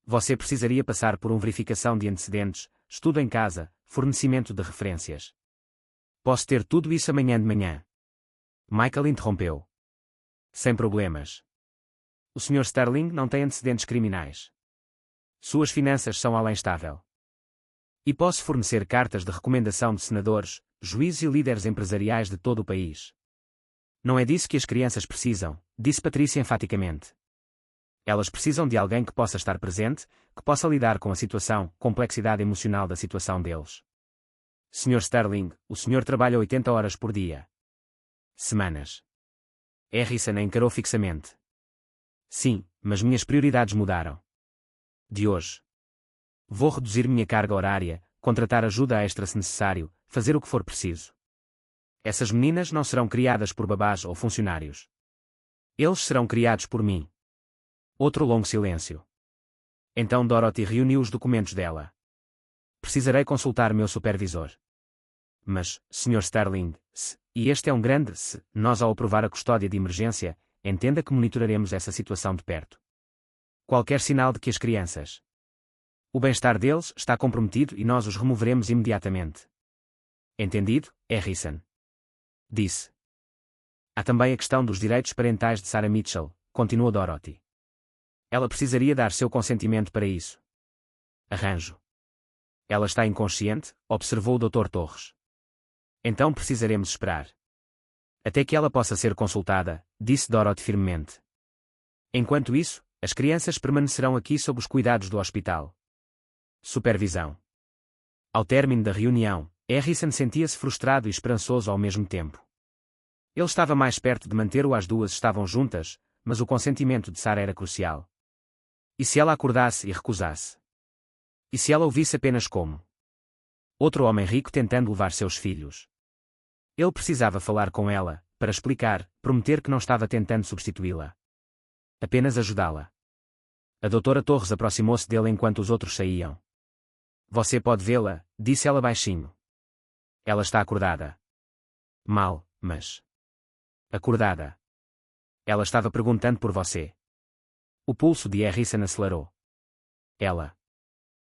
Você precisaria passar por uma verificação de antecedentes, estudo em casa, fornecimento de referências. Posso ter tudo isso amanhã de manhã. Michael interrompeu. Sem problemas. O Sr. Sterling não tem antecedentes criminais. Suas finanças são além estável. E posso fornecer cartas de recomendação de senadores, juízes e líderes empresariais de todo o país. Não é disso que as crianças precisam, disse Patrícia enfaticamente. Elas precisam de alguém que possa estar presente, que possa lidar com a situação, complexidade emocional da situação deles. Sr. Sterling, o senhor trabalha 80 horas por dia. Semanas. Harrison encarou fixamente. Sim, mas minhas prioridades mudaram. De hoje. Vou reduzir minha carga horária, contratar ajuda extra se necessário, fazer o que for preciso. Essas meninas não serão criadas por babás ou funcionários. Eles serão criados por mim. Outro longo silêncio. Então Dorothy reuniu os documentos dela. Precisarei consultar meu supervisor. Mas, Sr. Sterling, e este é um grande se, nós ao aprovar a custódia de emergência, entenda que monitoraremos essa situação de perto. Qualquer sinal de que as crianças. O bem-estar deles está comprometido e nós os removeremos imediatamente. Entendido, Harrison? Disse. Há também a questão dos direitos parentais de Sarah Mitchell, continuou Dorothy. Ela precisaria dar seu consentimento para isso. Arranjo. Ela está inconsciente, observou o Dr. Torres. Então precisaremos esperar. Até que ela possa ser consultada, disse Dorothy firmemente. Enquanto isso, as crianças permanecerão aqui sob os cuidados do hospital. Supervisão. Ao término da reunião, Harrison sentia-se frustrado e esperançoso ao mesmo tempo. Ele estava mais perto de manter-o, as duas estavam juntas, mas o consentimento de Sarah era crucial. E se ela acordasse e recusasse? E se ela ouvisse apenas como outro homem rico tentando levar seus filhos? Ele precisava falar com ela, para explicar, prometer que não estava tentando substituí-la. Apenas ajudá-la. A doutora Torres aproximou-se dele enquanto os outros saíam. Você pode vê-la, disse ela baixinho. Ela está acordada. Mal, mas... acordada. Ela estava perguntando por você. O pulso de Harrison acelerou. Ela.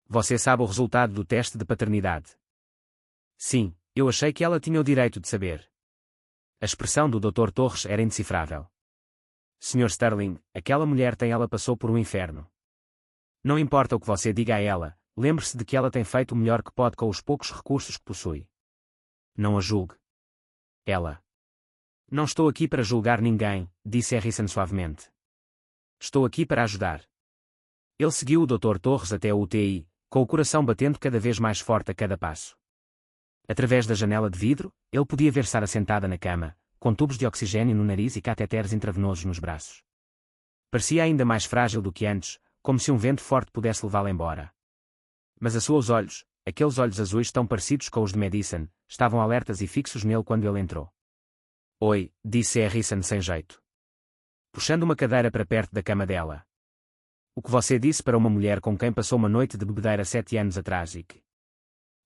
Você sabe o resultado do teste de paternidade? Sim, eu achei que ela tinha o direito de saber. A expressão do Dr. Torres era indecifrável. Sr. Sterling, aquela mulher ela passou por um inferno. Não importa o que você diga a ela, lembre-se de que ela tem feito o melhor que pode com os poucos recursos que possui. Não a julgue. Ela. Não estou aqui para julgar ninguém, disse Harrison suavemente. Estou aqui para ajudar. Ele seguiu o Dr. Torres até a UTI, com o coração batendo cada vez mais forte a cada passo. Através da janela de vidro, ele podia ver Sarah sentada na cama, com tubos de oxigênio no nariz e cateteres intravenosos nos braços. Parecia ainda mais frágil do que antes, como se um vento forte pudesse levá-la embora. Mas a seus olhos, aqueles olhos azuis tão parecidos com os de Madison, estavam alertas e fixos nele quando ele entrou. Oi, disse Harrison sem jeito. Puxando uma cadeira para perto da cama dela. O que você disse para uma mulher com quem passou uma noite de bebedeira 7 anos atrás e que...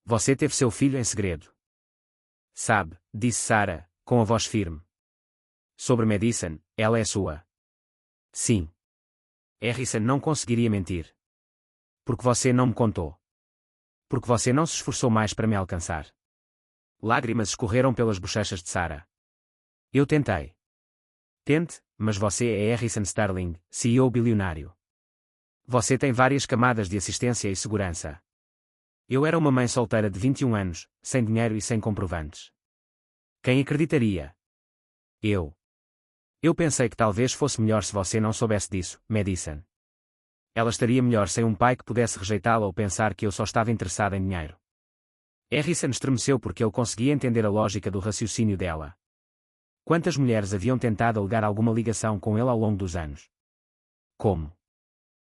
Você teve seu filho em segredo. Sabe, disse Sarah, com a voz firme. Sobre Madison, ela é sua. Sim. Harrison não conseguiria mentir. Porque você não me contou. Porque você não se esforçou mais para me alcançar. Lágrimas escorreram pelas bochechas de Sarah. Eu tentei. Tente, mas você é Harrison Sterling, CEO bilionário. Você tem várias camadas de assistência e segurança. Eu era uma mãe solteira de 21 anos, sem dinheiro e sem comprovantes. Quem acreditaria? Eu. Eu pensei que talvez fosse melhor se você não soubesse disso, Madison. Ela estaria melhor sem um pai que pudesse rejeitá-la ou pensar que eu só estava interessada em dinheiro. Harrison estremeceu porque ele conseguia entender a lógica do raciocínio dela. Quantas mulheres haviam tentado alegar alguma ligação com ele ao longo dos anos? Como?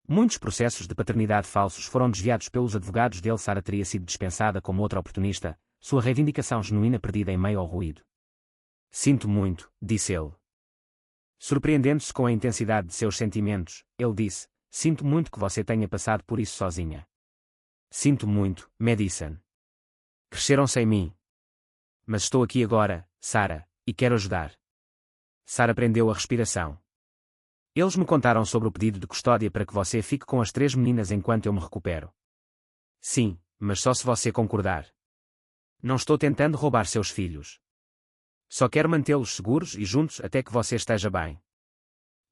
Muitos processos de paternidade falsos foram desviados pelos advogados dele. Sarah teria sido dispensada como outra oportunista, sua reivindicação genuína perdida em meio ao ruído. Sinto muito, disse ele. Surpreendendo-se com a intensidade de seus sentimentos, ele disse, sinto muito que você tenha passado por isso sozinha. Sinto muito, Madison. Cresceram sem mim. Mas estou aqui agora, Sarah, e quero ajudar. Sarah prendeu a respiração. Eles me contaram sobre o pedido de custódia para que você fique com as 3 meninas enquanto eu me recupero. Sim, mas só se você concordar. Não estou tentando roubar seus filhos. Só quero mantê-los seguros e juntos até que você esteja bem.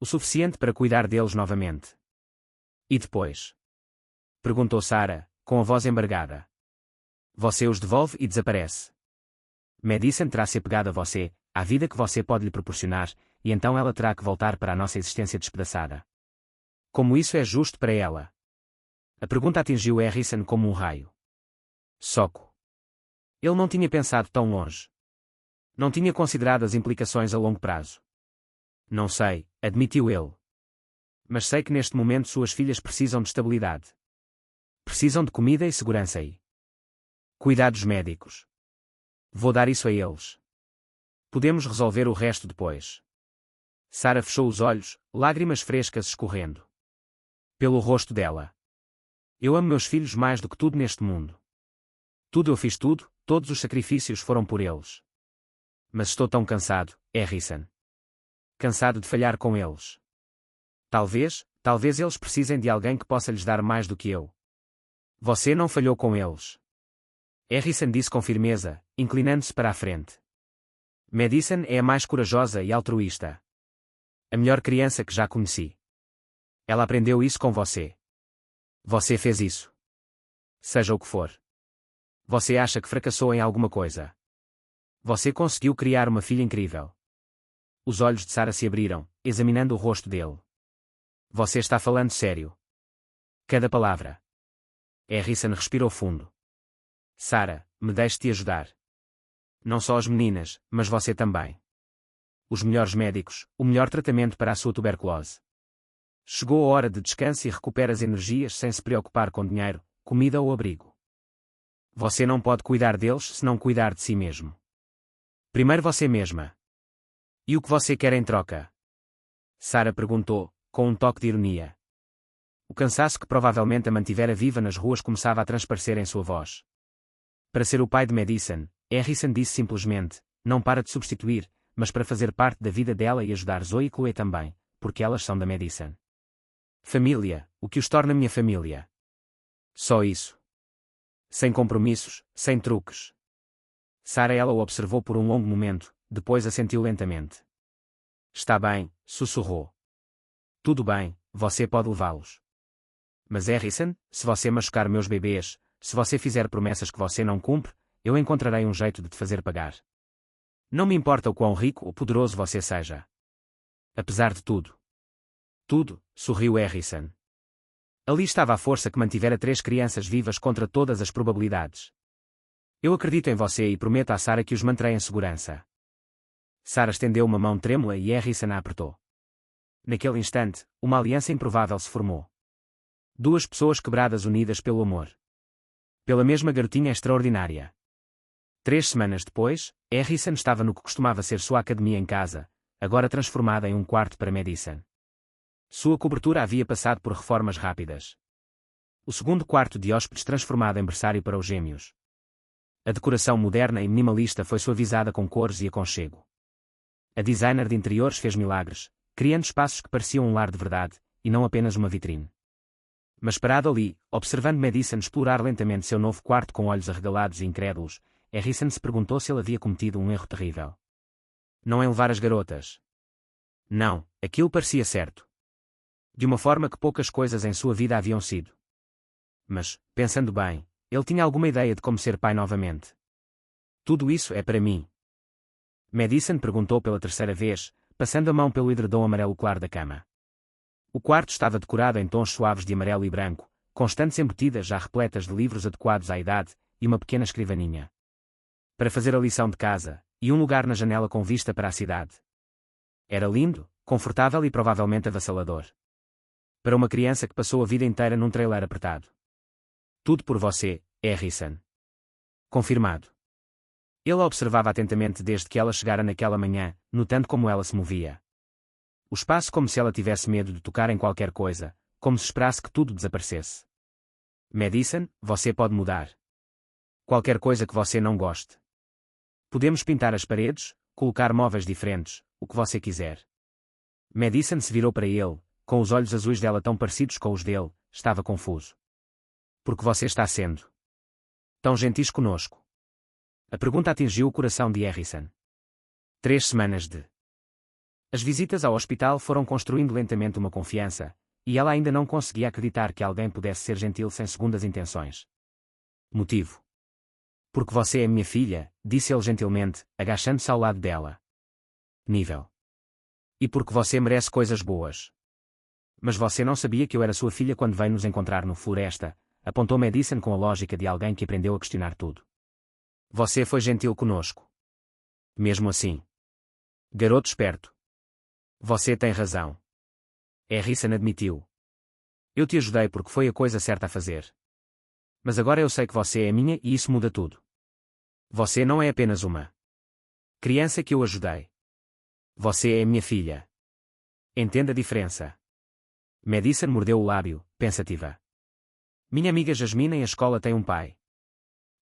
O suficiente para cuidar deles novamente. E depois? Perguntou Sarah, com a voz embargada. Você os devolve e desaparece. Madison terá se apegado a você, à vida que você pode lhe proporcionar, e então ela terá que voltar para a nossa existência despedaçada. Como isso é justo para ela? A pergunta atingiu Harrison como um raio. Soco. Ele não tinha pensado tão longe. Não tinha considerado as implicações a longo prazo. Não sei, admitiu ele. Mas sei que neste momento suas filhas precisam de estabilidade. Precisam de comida e segurança e cuidados médicos. Vou dar isso a eles. Podemos resolver o resto depois. Sarah fechou os olhos, lágrimas frescas escorrendo pelo rosto dela. Eu amo meus filhos mais do que tudo neste mundo. Tudo eu fiz tudo, todos os sacrifícios foram por eles. Mas estou tão cansado, Harrison. Cansado de falhar com eles. Talvez eles precisem de alguém que possa lhes dar mais do que eu. Você não falhou com eles. Harrison disse com firmeza, inclinando-se para a frente. Madison é a mais corajosa e altruísta. A melhor criança que já conheci. Ela aprendeu isso com você. Você fez isso. Seja o que for. Você acha que fracassou em alguma coisa. Você conseguiu criar uma filha incrível. Os olhos de Sarah se abriram, examinando o rosto dele. Você está falando sério. Cada palavra. Harrison respirou fundo. Sarah, me deixe-te ajudar. Não só as meninas, mas você também. Os melhores médicos, o melhor tratamento para a sua tuberculose. Chegou a hora de descanso e recupera as energias sem se preocupar com dinheiro, comida ou abrigo. Você não pode cuidar deles se não cuidar de si mesmo. Primeiro você mesma. E o que você quer em troca? Sarah perguntou, com um toque de ironia. O cansaço que provavelmente a mantivera viva nas ruas começava a transparecer em sua voz. Para ser o pai de Madison, Harrison disse simplesmente, não para de substituir, mas para fazer parte da vida dela e ajudar Zoe e Chloe também, porque elas são da Madison. Família, o que os torna minha família. Só isso. Sem compromissos, sem truques. Sarah ela o observou por um longo momento, depois assentiu lentamente. Está bem, sussurrou. Tudo bem, você pode levá-los. Mas Harrison, se você machucar meus bebês, se você fizer promessas que você não cumpre, eu encontrarei um jeito de te fazer pagar. Não me importa o quão rico ou poderoso você seja. Apesar de tudo. Tudo, sorriu Harrison. Ali estava a força que mantivera 3 crianças vivas contra todas as probabilidades. Eu acredito em você e prometo a Sarah que os manterei em segurança. Sarah estendeu uma mão trêmula e Harrison a apertou. Naquele instante, uma aliança improvável se formou. 2 pessoas quebradas unidas pelo amor. Pela mesma garotinha extraordinária. 3 semanas depois, Harrison estava no que costumava ser sua academia em casa, agora transformada em um quarto para Madison. Sua cobertura havia passado por reformas rápidas. O segundo quarto de hóspedes transformado em berçário para os gêmeos. A decoração moderna e minimalista foi suavizada com cores e aconchego. A designer de interiores fez milagres, criando espaços que pareciam um lar de verdade, e não apenas uma vitrine. Mas parado ali, observando Madison explorar lentamente seu novo quarto com olhos arregalados e incrédulos, Harrison se perguntou se ele havia cometido um erro terrível. Não em levar as garotas. Não, aquilo parecia certo. De uma forma que poucas coisas em sua vida haviam sido. Mas, pensando bem, ele tinha alguma ideia de como ser pai novamente. Tudo isso é para mim. Madison perguntou pela terceira vez, passando a mão pelo edredom amarelo claro da cama. O quarto estava decorado em tons suaves de amarelo e branco, com estantes embutidas já repletas de livros adequados à idade, e uma pequena escrivaninha. Para fazer a lição de casa, e um lugar na janela com vista para a cidade. Era lindo, confortável e provavelmente avassalador. Para uma criança que passou a vida inteira num trailer apertado. Tudo por você, Harrison. Confirmado. Ele a observava atentamente desde que ela chegara naquela manhã, notando como ela se movia. O espaço como se ela tivesse medo de tocar em qualquer coisa, como se esperasse que tudo desaparecesse. Madison, você pode mudar. Qualquer coisa que você não goste. Podemos pintar as paredes, colocar móveis diferentes, o que você quiser. Madison se virou para ele, com os olhos azuis dela tão parecidos com os dele, estava confuso. Porque você está sendo tão gentil conosco. A pergunta atingiu o coração de Harrison. 3 semanas de... As visitas ao hospital foram construindo lentamente uma confiança, e ela ainda não conseguia acreditar que alguém pudesse ser gentil sem segundas intenções. Motivo. Porque você é minha filha, disse ele gentilmente, agachando-se ao lado dela. Nível. E porque você merece coisas boas. Mas você não sabia que eu era sua filha quando veio nos encontrar no floresta, apontou Madison com a lógica de alguém que aprendeu a questionar tudo. Você foi gentil conosco. Mesmo assim. Garoto esperto. Você tem razão. Harrison admitiu. Eu te ajudei porque foi a coisa certa a fazer. Mas agora eu sei que você é minha e isso muda tudo. Você não é apenas uma criança que eu ajudei. Você é minha filha. Entenda a diferença. Madison mordeu o lábio, pensativa. Minha amiga Jasmine em a escola tem um pai.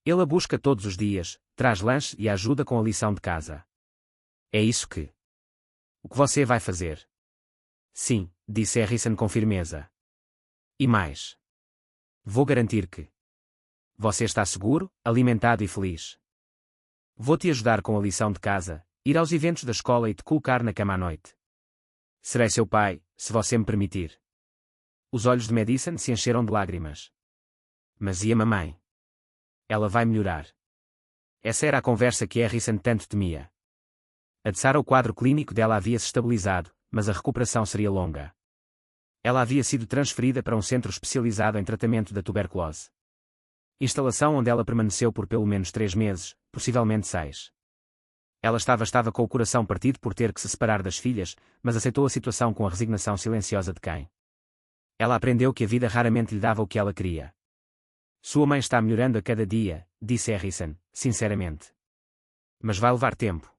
Ele a busca todos os dias, traz lanche e a ajuda com a lição de casa. É isso que... O que você vai fazer? Sim, disse Harrison com firmeza. E mais. Vou garantir que... Você está seguro, alimentado e feliz. Vou te ajudar com a lição de casa, ir aos eventos da escola e te colocar na cama à noite. Serei seu pai, se você me permitir. Os olhos de Madison se encheram de lágrimas. Mas e a mamãe? Ela vai melhorar. Essa era a conversa que Harrison tanto temia. A de Sarah, o quadro clínico dela havia-se estabilizado, mas a recuperação seria longa. Ela havia sido transferida para um centro especializado em tratamento da tuberculose. Instalação onde ela permaneceu por pelo menos 3 meses, possivelmente 6. Ela estava com o coração partido por ter que se separar das filhas, mas aceitou a situação com a resignação silenciosa de quem. Ela aprendeu que a vida raramente lhe dava o que ela queria. Sua mãe está melhorando a cada dia, disse Harrison, sinceramente. Mas vai levar tempo.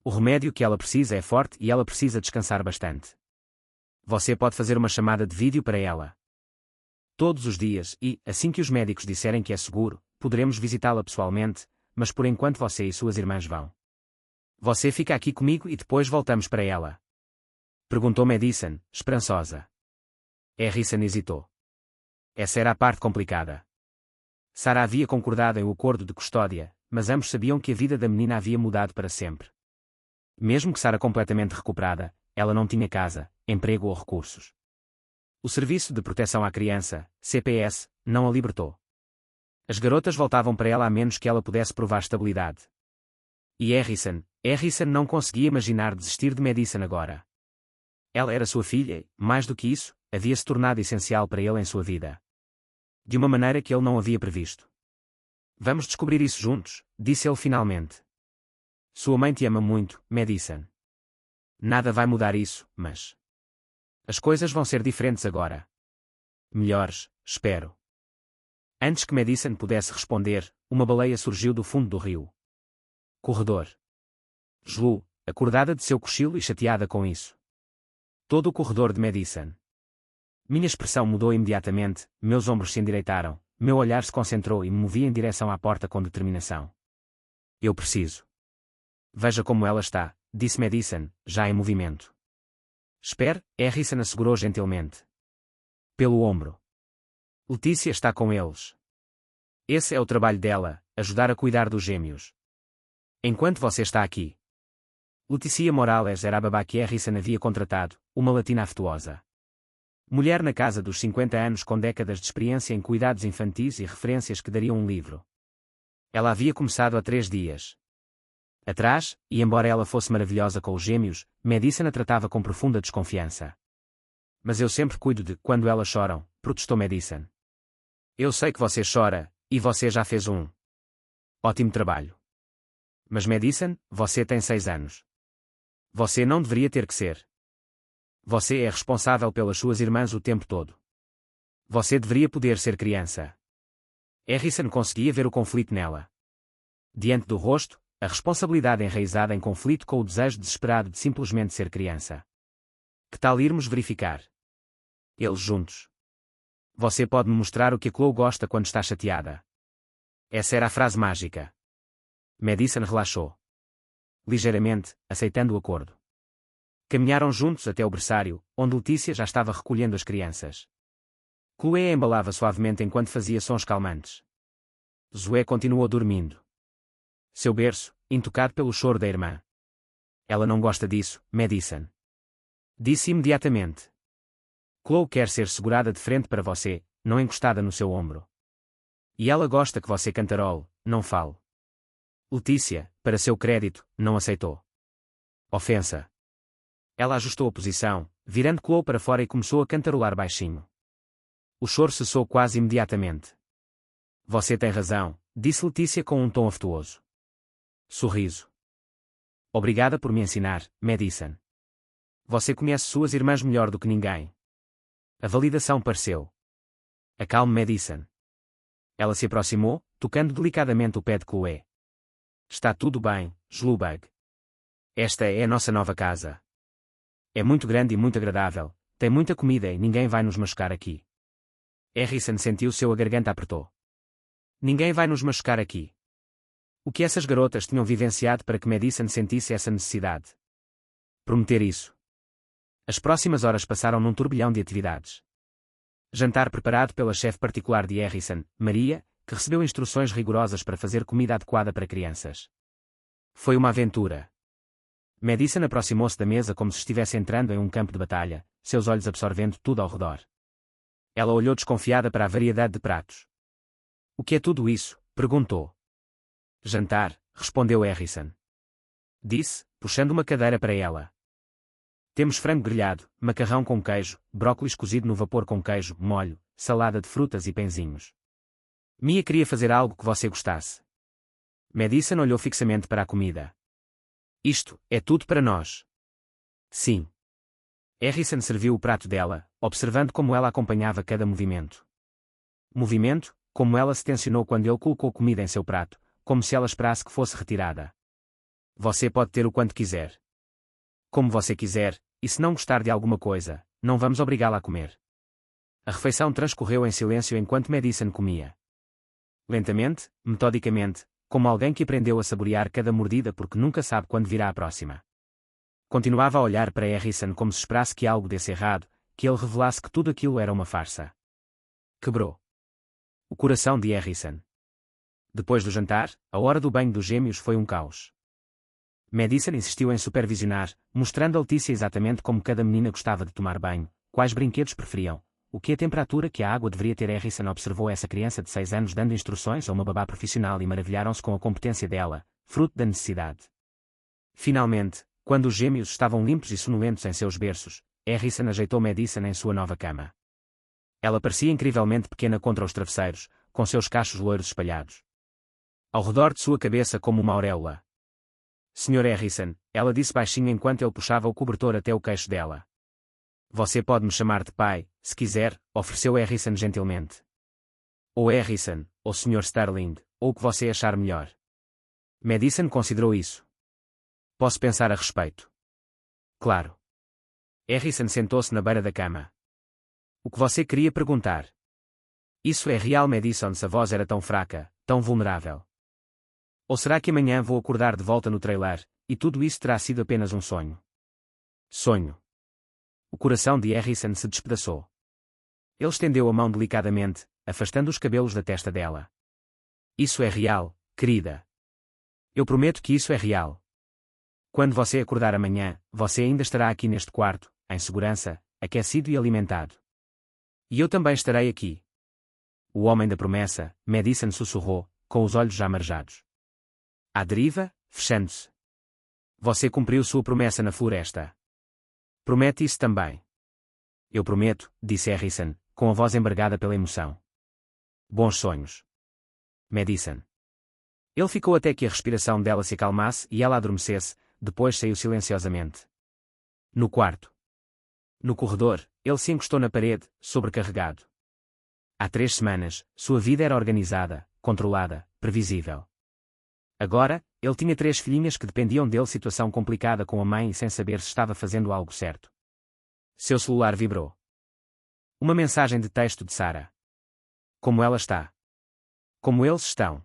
O remédio que ela precisa é forte e ela precisa descansar bastante. Você pode fazer uma chamada de vídeo para ela todos os dias e, assim que os médicos disserem que é seguro, poderemos visitá-la pessoalmente, mas por enquanto você e suas irmãs vão. Você fica aqui comigo e depois voltamos para ela? Perguntou Madison, esperançosa. Harrison hesitou. Essa era a parte complicada. Sarah havia concordado em um acordo de custódia, mas ambos sabiam que a vida da menina havia mudado para sempre. Mesmo que Sarah completamente recuperada, ela não tinha casa, emprego ou recursos. O Serviço de Proteção à Criança, CPS, não a libertou. As garotas voltavam para ela a menos que ela pudesse provar estabilidade. E Harrison não conseguia imaginar desistir de Madison agora. Ela era sua filha e, mais do que isso, havia se tornado essencial para ele em sua vida. De uma maneira que ele não havia previsto. Vamos descobrir isso juntos, disse ele finalmente. Sua mãe te ama muito, Madison. Nada vai mudar isso, mas... As coisas vão ser diferentes agora. Melhores, espero. Antes que Madison pudesse responder, uma baleia surgiu do fundo do rio. Corredor. Gelou, acordada de seu cochilo e chateada com isso. Todo o corredor de Madison. Minha expressão mudou imediatamente, meus ombros se endireitaram, meu olhar se concentrou e me movi em direção à porta com determinação. Eu preciso. Veja como ela está, disse Madison, já em movimento. Espere, Harrison assegurou gentilmente. Pelo ombro. Letícia está com eles. Esse é o trabalho dela, ajudar a cuidar dos gêmeos. Enquanto você está aqui. Letícia Morales era a babá que Harrison havia contratado, uma latina afetuosa. Mulher na casa dos 50 anos com décadas de experiência em cuidados infantis e referências que dariam um livro. Ela havia começado há 3 dias atrás, e embora ela fosse maravilhosa com os gêmeos, Madison a tratava com profunda desconfiança. Mas eu sempre cuido de quando elas choram, protestou Madison. Eu sei que você chora, e você já fez um ótimo trabalho. Mas Madison, você tem 6 anos. Você não deveria ter que ser. Você é responsável pelas suas irmãs o tempo todo. Você deveria poder ser criança. Harrison conseguia ver o conflito nela. Diante do rosto, a responsabilidade enraizada em conflito com o desejo desesperado de simplesmente ser criança. Que tal irmos verificar? Eles juntos. Você pode me mostrar o que a Chloe gosta quando está chateada. Essa era a frase mágica. Madison relaxou. Ligeiramente, aceitando o acordo. Caminharam juntos até o berçário, onde Letícia já estava recolhendo as crianças. Chloe a embalava suavemente enquanto fazia sons calmantes. Zoe continuou dormindo. Seu berço, intocado pelo choro da irmã. Ela não gosta disso, Madison. Disse imediatamente. Chloe quer ser segurada de frente para você, não encostada no seu ombro. E ela gosta que você cantarole, não fale. Letícia, para seu crédito, não aceitou. Ofensa. Ela ajustou a posição, virando Chloe para fora e começou a cantarolar baixinho. O choro cessou quase imediatamente. Você tem razão, disse Letícia com um tom afetuoso. Sorriso. Obrigada por me ensinar, Madison. Você conhece suas irmãs melhor do que ninguém. A validação pareceu. Acalme Madison. Ela se aproximou, tocando delicadamente o pé de Chloe. Está tudo bem, Slubag. Esta é a nossa nova casa. É muito grande e muito agradável, tem muita comida e ninguém vai nos machucar aqui. Harrison sentiu seu a garganta apertou. Ninguém vai nos machucar aqui. O que essas garotas tinham vivenciado para que Madison sentisse essa necessidade? Prometer isso. As próximas horas passaram num turbilhão de atividades. Jantar preparado pela chefe particular de Harrison, Maria, que recebeu instruções rigorosas para fazer comida adequada para crianças. Foi uma aventura. Madison aproximou-se da mesa como se estivesse entrando em um campo de batalha, seus olhos absorvendo tudo ao redor. Ela olhou desconfiada para a variedade de pratos. O que é tudo isso? Perguntou. Jantar, respondeu Harrison. Disse, puxando uma cadeira para ela. Temos frango grelhado, macarrão com queijo, brócolis cozido no vapor com queijo, molho, salada de frutas e pãezinhos. Mia queria fazer algo que você gostasse. Madison olhou fixamente para a comida. Isto é tudo para nós. Sim. Harrison serviu o prato dela, observando como ela acompanhava cada movimento. Movimento, como ela se tensionou quando ele colocou comida em seu prato, como se ela esperasse que fosse retirada. Você pode ter o quanto quiser. Como você quiser, e se não gostar de alguma coisa, não vamos obrigá-la a comer. A refeição transcorreu em silêncio enquanto Madison comia. Lentamente, metodicamente, como alguém que aprendeu a saborear cada mordida porque nunca sabe quando virá a próxima. Continuava a olhar para Harrison como se esperasse que algo desse errado, que ele revelasse que tudo aquilo era uma farsa. Quebrou o coração de Harrison. Depois do jantar, a hora do banho dos gêmeos foi um caos. Madison insistiu em supervisionar, mostrando a Letícia exatamente como cada menina gostava de tomar banho, quais brinquedos preferiam, o que a temperatura que a água deveria ter. Harrison observou essa criança de 6 anos dando instruções a uma babá profissional e maravilharam-se com a competência dela, fruto da necessidade. Finalmente, quando os gêmeos estavam limpos e sonolentos em seus berços, Harrison ajeitou Madison em sua nova cama. Ela parecia incrivelmente pequena contra os travesseiros, com seus cachos loiros espalhados ao redor de sua cabeça como uma auréola. Sr. Harrison, ela disse baixinho enquanto ele puxava o cobertor até o queixo dela. Você pode me chamar de pai, se quiser, ofereceu Harrison gentilmente. Ou Harrison, ou Sr. Sterling, ou o que você achar melhor. Madison considerou isso. Posso pensar a respeito. Claro. Harrison sentou-se na beira da cama. O que você queria perguntar? Isso é real, Madison. Se a voz era tão fraca, tão vulnerável. Ou será que amanhã vou acordar de volta no trailer, e tudo isso terá sido apenas um sonho? Sonho. O coração de Harrison se despedaçou. Ele estendeu a mão delicadamente, afastando os cabelos da testa dela. Isso é real, querida. Eu prometo que isso é real. Quando você acordar amanhã, você ainda estará aqui neste quarto, em segurança, aquecido e alimentado. E eu também estarei aqui. O homem da promessa, Madison sussurrou, com os olhos já marejados. À deriva, fechando-se. Você cumpriu sua promessa na floresta. Promete isso também. Eu prometo, disse Harrison, com a voz embargada pela emoção. Bons sonhos. Madison. Ele ficou até que a respiração dela se acalmasse e ela adormecesse, depois saiu silenciosamente. No quarto. No corredor, ele se encostou na parede, sobrecarregado. Há 3 semanas, sua vida era organizada, controlada, previsível. Agora, ele tinha 3 filhinhas que dependiam dele, situação complicada com a mãe e sem saber se estava fazendo algo certo. Seu celular vibrou. Uma mensagem de texto de Sarah. Como ela está? Como eles estão?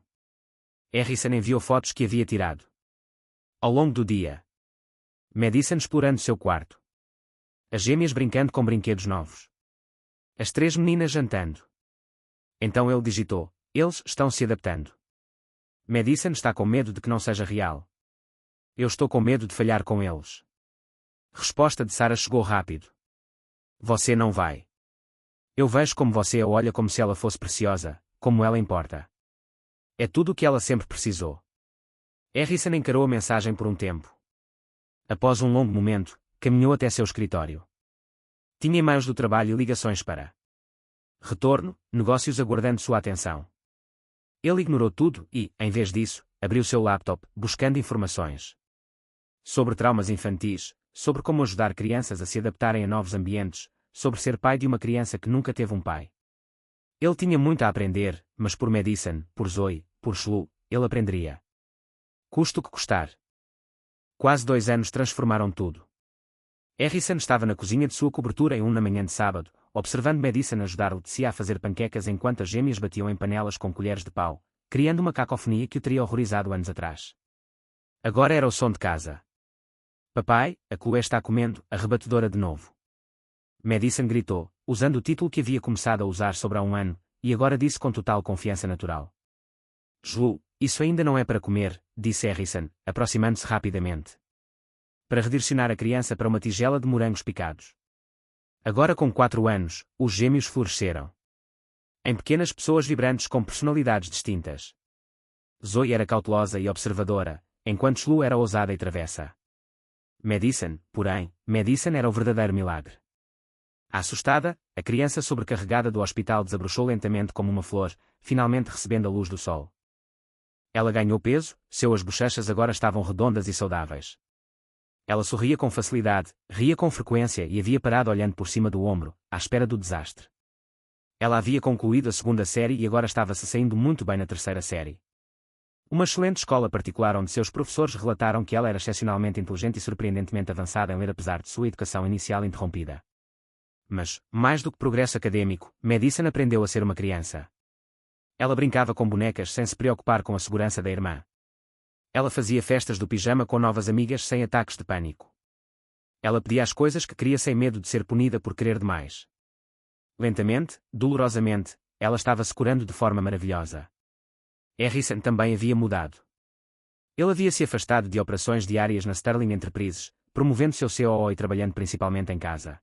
Harrison enviou fotos que havia tirado. Ao longo do dia. Madison explorando seu quarto. As gêmeas brincando com brinquedos novos. As 3 meninas jantando. Então ele digitou, eles estão se adaptando. Madison está com medo de que não seja real. Eu estou com medo de falhar com eles. Resposta de Sarah chegou rápido. Você não vai. Eu vejo como você a olha como se ela fosse preciosa, como ela importa. É tudo o que ela sempre precisou. Harrison encarou a mensagem por um tempo. Após um longo momento, caminhou até seu escritório. Tinha e-mails do trabalho e ligações para retorno, negócios aguardando sua atenção. Ele ignorou tudo e, em vez disso, abriu seu laptop, buscando informações sobre traumas infantis, sobre como ajudar crianças a se adaptarem a novos ambientes, sobre ser pai de uma criança que nunca teve um pai. Ele tinha muito a aprender, mas por Madison, por Zoe, por Shlu, ele aprenderia. Custe o que custar. Quase 2 anos transformaram tudo. Harrison estava na cozinha de sua cobertura na manhã de sábado, observando Madison ajudar Letícia a fazer panquecas enquanto as gêmeas batiam em panelas com colheres de pau, criando uma cacofonia que o teria horrorizado anos atrás. Agora era o som de casa. Papai, a Chloe está comendo, a rebatedora de novo. Madison gritou, usando o título que havia começado a usar sobre há 1 ano, e agora disse com total confiança natural. Shlu, isso ainda não é para comer, disse Harrison, aproximando-se rapidamente. Para redirecionar a criança para uma tigela de morangos picados. Agora com 4 anos, os gêmeos floresceram. Em pequenas pessoas vibrantes com personalidades distintas. Zoe era cautelosa e observadora, enquanto Shlu era ousada e travessa. Madison, porém, Madison era o verdadeiro milagre. Assustada, a criança sobrecarregada do hospital desabrochou lentamente como uma flor, finalmente recebendo a luz do sol. Ela ganhou peso, suas bochechas agora estavam redondas e saudáveis. Ela sorria com facilidade, ria com frequência e havia parado olhando por cima do ombro, à espera do desastre. Ela havia concluído a 2ª série e agora estava se saindo muito bem na 3ª série. Uma excelente escola particular onde seus professores relataram que ela era excepcionalmente inteligente e surpreendentemente avançada em ler apesar de sua educação inicial interrompida. Mas, mais do que progresso acadêmico, Madison aprendeu a ser uma criança. Ela brincava com bonecas sem se preocupar com a segurança da irmã. Ela fazia festas do pijama com novas amigas sem ataques de pânico. Ela pedia as coisas que queria sem medo de ser punida por querer demais. Lentamente, dolorosamente, ela estava se curando de forma maravilhosa. Harrison também havia mudado. Ele havia se afastado de operações diárias na Sterling Enterprises, promovendo seu COO e trabalhando principalmente em casa.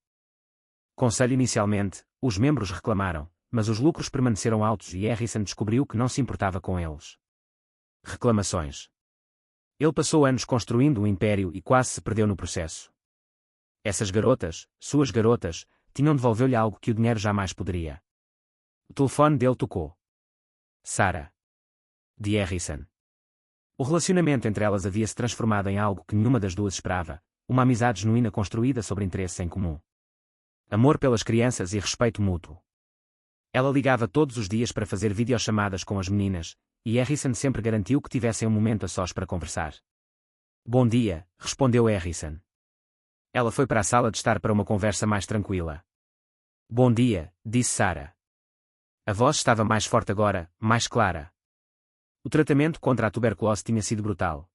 Conselho inicialmente, os membros reclamaram, mas os lucros permaneceram altos e Harrison descobriu que não se importava com eles. Reclamações. Ele passou anos construindo um império e quase se perdeu no processo. Essas garotas, suas garotas, tinham devolveu-lhe algo que o dinheiro jamais poderia. O telefone dele tocou. Sarah. De Harrison. O relacionamento entre elas havia se transformado em algo que nenhuma das duas esperava, uma amizade genuína construída sobre interesses em comum. Amor pelas crianças e respeito mútuo. Ela ligava todos os dias para fazer videochamadas com as meninas, e Harrison sempre garantiu que tivessem um momento a sós para conversar. Bom dia, respondeu Harrison. Ela foi para a sala de estar para uma conversa mais tranquila. Bom dia, disse Sarah. A voz estava mais forte agora, mais clara. O tratamento contra a tuberculose tinha sido brutal.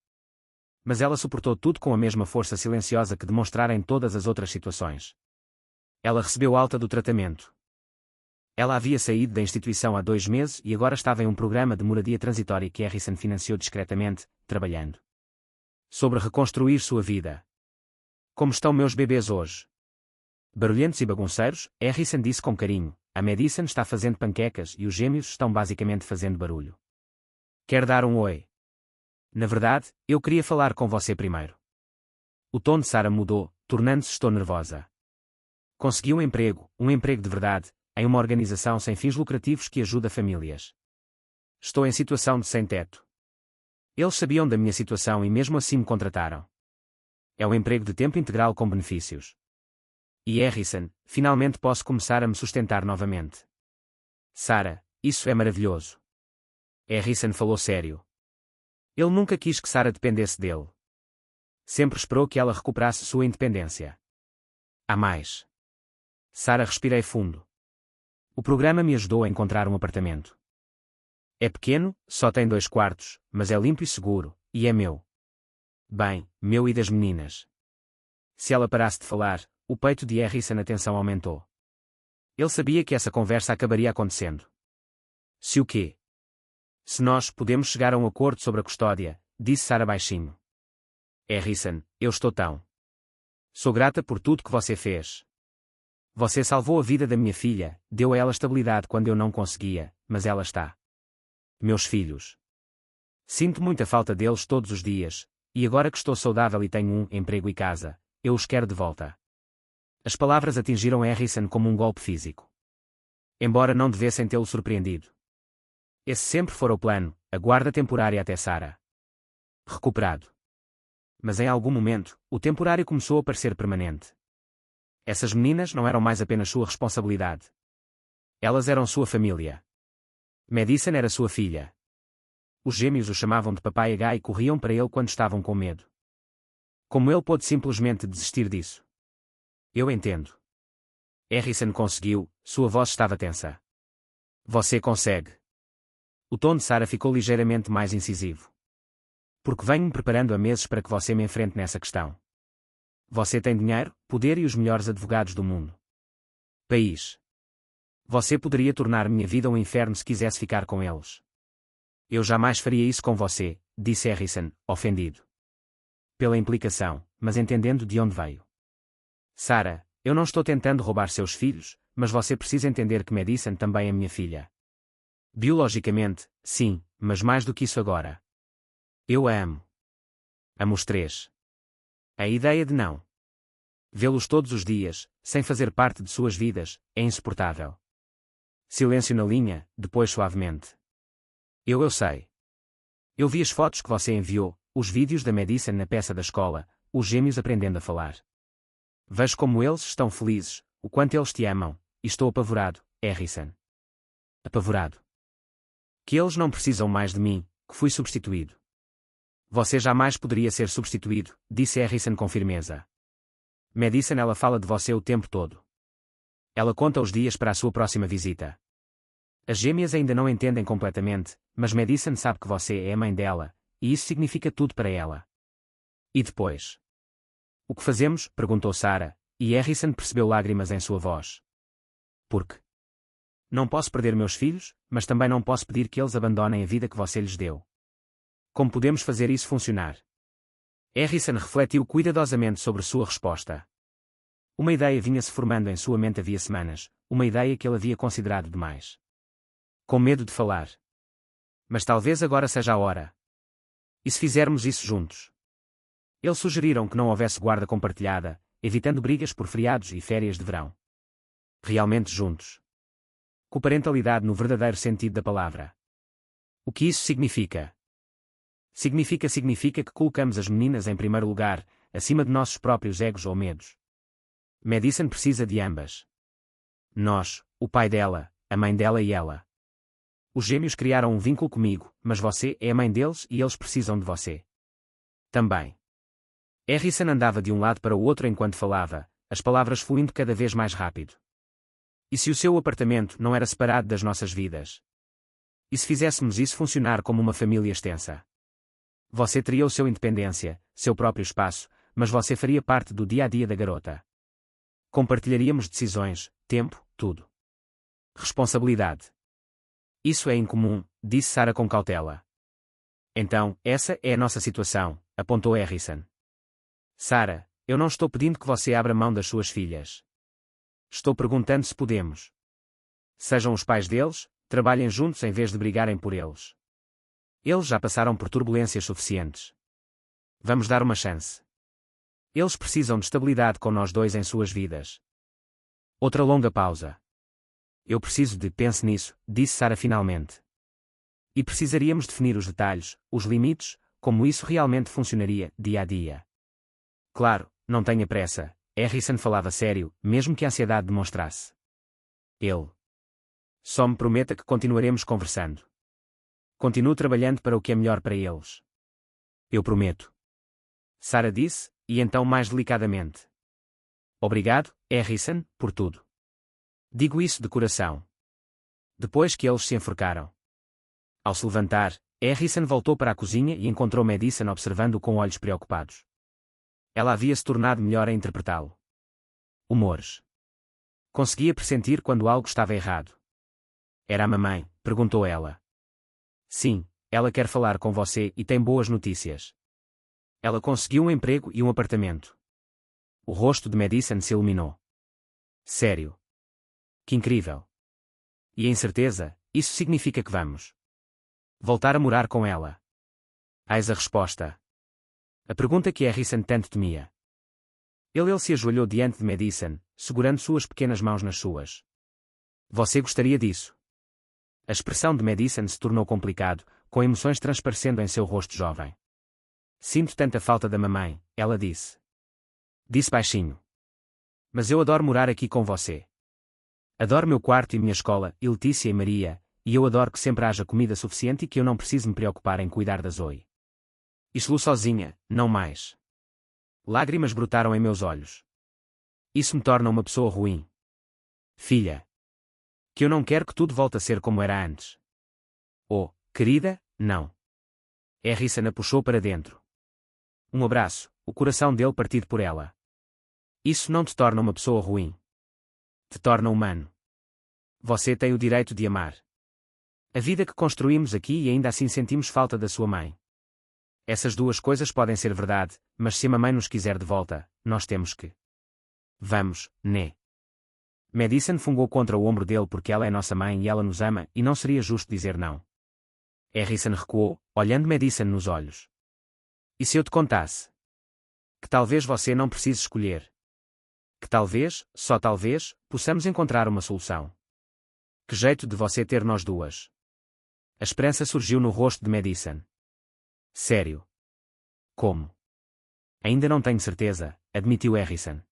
Mas ela suportou tudo com a mesma força silenciosa que demonstrara em todas as outras situações. Ela recebeu alta do tratamento. Ela havia saído da instituição há 2 meses e agora estava em um programa de moradia transitória que Harrison financiou discretamente, trabalhando sobre reconstruir sua vida. Como estão meus bebês hoje? Barulhentos e bagunceiros, Harrison disse com carinho. A Madison está fazendo panquecas e os gêmeos estão basicamente fazendo barulho. Quer dar um oi? Na verdade, eu queria falar com você primeiro. O tom de Sarah mudou, tornando-se estou nervosa. Consegui um emprego de verdade, em uma organização sem fins lucrativos que ajuda famílias. Estou em situação de sem-teto. Eles sabiam da minha situação e mesmo assim me contrataram. É um emprego de tempo integral com benefícios. E Harrison, finalmente posso começar a me sustentar novamente. Sarah, isso é maravilhoso. Harrison falou sério. Ele nunca quis que Sarah dependesse dele. Sempre esperou que ela recuperasse sua independência. Há mais. Sarah, respirei fundo. O programa me ajudou a encontrar um apartamento. É pequeno, só tem 2 quartos, mas é limpo e seguro, e é meu. Bem, meu e das meninas. Se ela parasse de falar, o peito de Harrison a tensão aumentou. Ele sabia que essa conversa acabaria acontecendo. Se o quê? Se nós podemos chegar a um acordo sobre a custódia, disse Sarah baixinho. Harrison, eu estou tão. Sou grata por tudo que você fez. Você salvou a vida da minha filha, deu a ela estabilidade quando eu não conseguia, mas ela está. Meus filhos. Sinto muita falta deles todos os dias, e agora que estou saudável e tenho um emprego e casa, eu os quero de volta. As palavras atingiram Harrison como um golpe físico. Embora não devessem tê-lo surpreendido. Esse sempre fora o plano, a guarda temporária até Sarah. Recuperado. Mas em algum momento, o temporário começou a parecer permanente. Essas meninas não eram mais apenas sua responsabilidade. Elas eram sua família. Madison era sua filha. Os gêmeos o chamavam de Papai H e corriam para ele quando estavam com medo. Como ele pôde simplesmente desistir disso? Eu entendo. Harrison conseguiu, sua voz estava tensa. Você consegue. O tom de Sarah ficou ligeiramente mais incisivo. Porque venho-me preparando há meses para que você me enfrente nessa questão. Você tem dinheiro, poder e os melhores advogados do mundo. País. Você poderia tornar minha vida um inferno se quisesse ficar com eles. Eu jamais faria isso com você, disse Harrison, ofendido. Pela implicação, mas entendendo de onde veio. Sarah, eu não estou tentando roubar seus filhos, mas você precisa entender que Madison também é minha filha. Biologicamente, sim, mas mais do que isso agora. Eu a amo. Amo os 3. A ideia de não vê-los todos os dias, sem fazer parte de suas vidas, é insuportável. Silêncio na linha, depois suavemente. Eu sei. Eu vi as fotos que você enviou, os vídeos da Madison na peça da escola, os gêmeos aprendendo a falar. Vejo como eles estão felizes, o quanto eles te amam, e estou apavorado, Harrison. Apavorado. Que eles não precisam mais de mim, que fui substituído. Você jamais poderia ser substituído, disse Harrison com firmeza. Madison, ela fala de você o tempo todo. Ela conta os dias para a sua próxima visita. As gêmeas ainda não entendem completamente, mas Madison sabe que você é a mãe dela, e isso significa tudo para ela. E depois? O que fazemos? Perguntou Sarah, e Harrison percebeu lágrimas em sua voz. Porque? Não posso perder meus filhos, mas também não posso pedir que eles abandonem a vida que você lhes deu. Como podemos fazer isso funcionar? Harrison refletiu cuidadosamente sobre sua resposta. Uma ideia vinha-se formando em sua mente havia semanas, uma ideia que ele havia considerado demais. Com medo de falar. Mas talvez agora seja a hora. E se fizermos isso juntos? Eles sugeriram que não houvesse guarda compartilhada, evitando brigas por feriados e férias de verão. Realmente juntos. Coparentalidade no verdadeiro sentido da palavra. O que isso significa? Significa que colocamos as meninas em primeiro lugar, acima de nossos próprios egos ou medos. Madison precisa de ambas. Nós, o pai dela, a mãe dela e ela. Os gêmeos criaram um vínculo comigo, mas você é a mãe deles e eles precisam de você. Também. Harrison andava de um lado para o outro enquanto falava, as palavras fluindo cada vez mais rápido. E se o seu apartamento não era separado das nossas vidas? E se fizéssemos isso funcionar como uma família extensa? Você teria o seu independência, seu próprio espaço, mas você faria parte do dia a dia da garota. Compartilharíamos decisões, tempo, tudo. Responsabilidade. Isso é incomum, disse Sarah com cautela. Então, essa é a nossa situação, apontou Harrison. Sarah, eu não estou pedindo que você abra mão das suas filhas. Estou perguntando se podemos. Sejam os pais deles, trabalhem juntos em vez de brigarem por eles. Eles já passaram por turbulências suficientes. Vamos dar uma chance. Eles precisam de estabilidade com nós dois em suas vidas. Outra longa pausa. Eu preciso de, pense nisso, disse Sarah finalmente. E precisaríamos definir os detalhes, os limites, como isso realmente funcionaria, dia a dia. Claro, não tenha pressa. Harrison falava sério, mesmo que a ansiedade demonstrasse. Ele. Só me prometa que continuaremos conversando. Continuo trabalhando para o que é melhor para eles. Eu prometo. Sarah disse, e então mais delicadamente. Obrigado, Harrison, por tudo. Digo isso de coração. Depois que eles se enforcaram. Ao se levantar, Harrison voltou para a cozinha e encontrou Madison observando-o com olhos preocupados. Ela havia se tornado melhor a interpretá-lo. Humores. Conseguia pressentir quando algo estava errado. Era a mamãe, perguntou ela. Sim, ela quer falar com você e tem boas notícias. Ela conseguiu um emprego e um apartamento. O rosto de Madison se iluminou. Sério. Que incrível. E em certeza, isso significa que vamos voltar a morar com ela. Eis a resposta. A pergunta que Harrison tanto temia. Ele se ajoelhou diante de Madison, segurando suas pequenas mãos nas suas. Você gostaria disso? A expressão de Madison se tornou complicado, com emoções transparecendo em seu rosto jovem. Sinto tanta falta da mamãe, ela disse. Disse baixinho. Mas eu adoro morar aqui com você. Adoro meu quarto e minha escola, e Letícia e Maria, e eu adoro que sempre haja comida suficiente e que eu não precise me preocupar em cuidar da Zoe. Estou sozinha, não mais. Lágrimas brotaram em meus olhos. Isso me torna uma pessoa ruim. Filha. Que eu não quero que tudo volte a ser como era antes. Oh, querida, não. Harrison a puxou para dentro. Um abraço, o coração dele partido por ela. Isso não te torna uma pessoa ruim. Te torna humano. Você tem o direito de amar. A vida que construímos aqui e ainda assim sentimos falta da sua mãe. Essas duas coisas podem ser verdade, mas se a mamãe nos quiser de volta, nós temos que. Vamos, né? Madison fungou contra o ombro dele porque ela é nossa mãe e ela nos ama e não seria justo dizer não. Harrison recuou, olhando Madison nos olhos. E se eu te contasse? Que talvez você não precise escolher. Que talvez, só talvez, possamos encontrar uma solução. Que jeito de você ter nós duas. A esperança surgiu no rosto de Madison. Sério. Como? Ainda não tenho certeza, admitiu Harrison.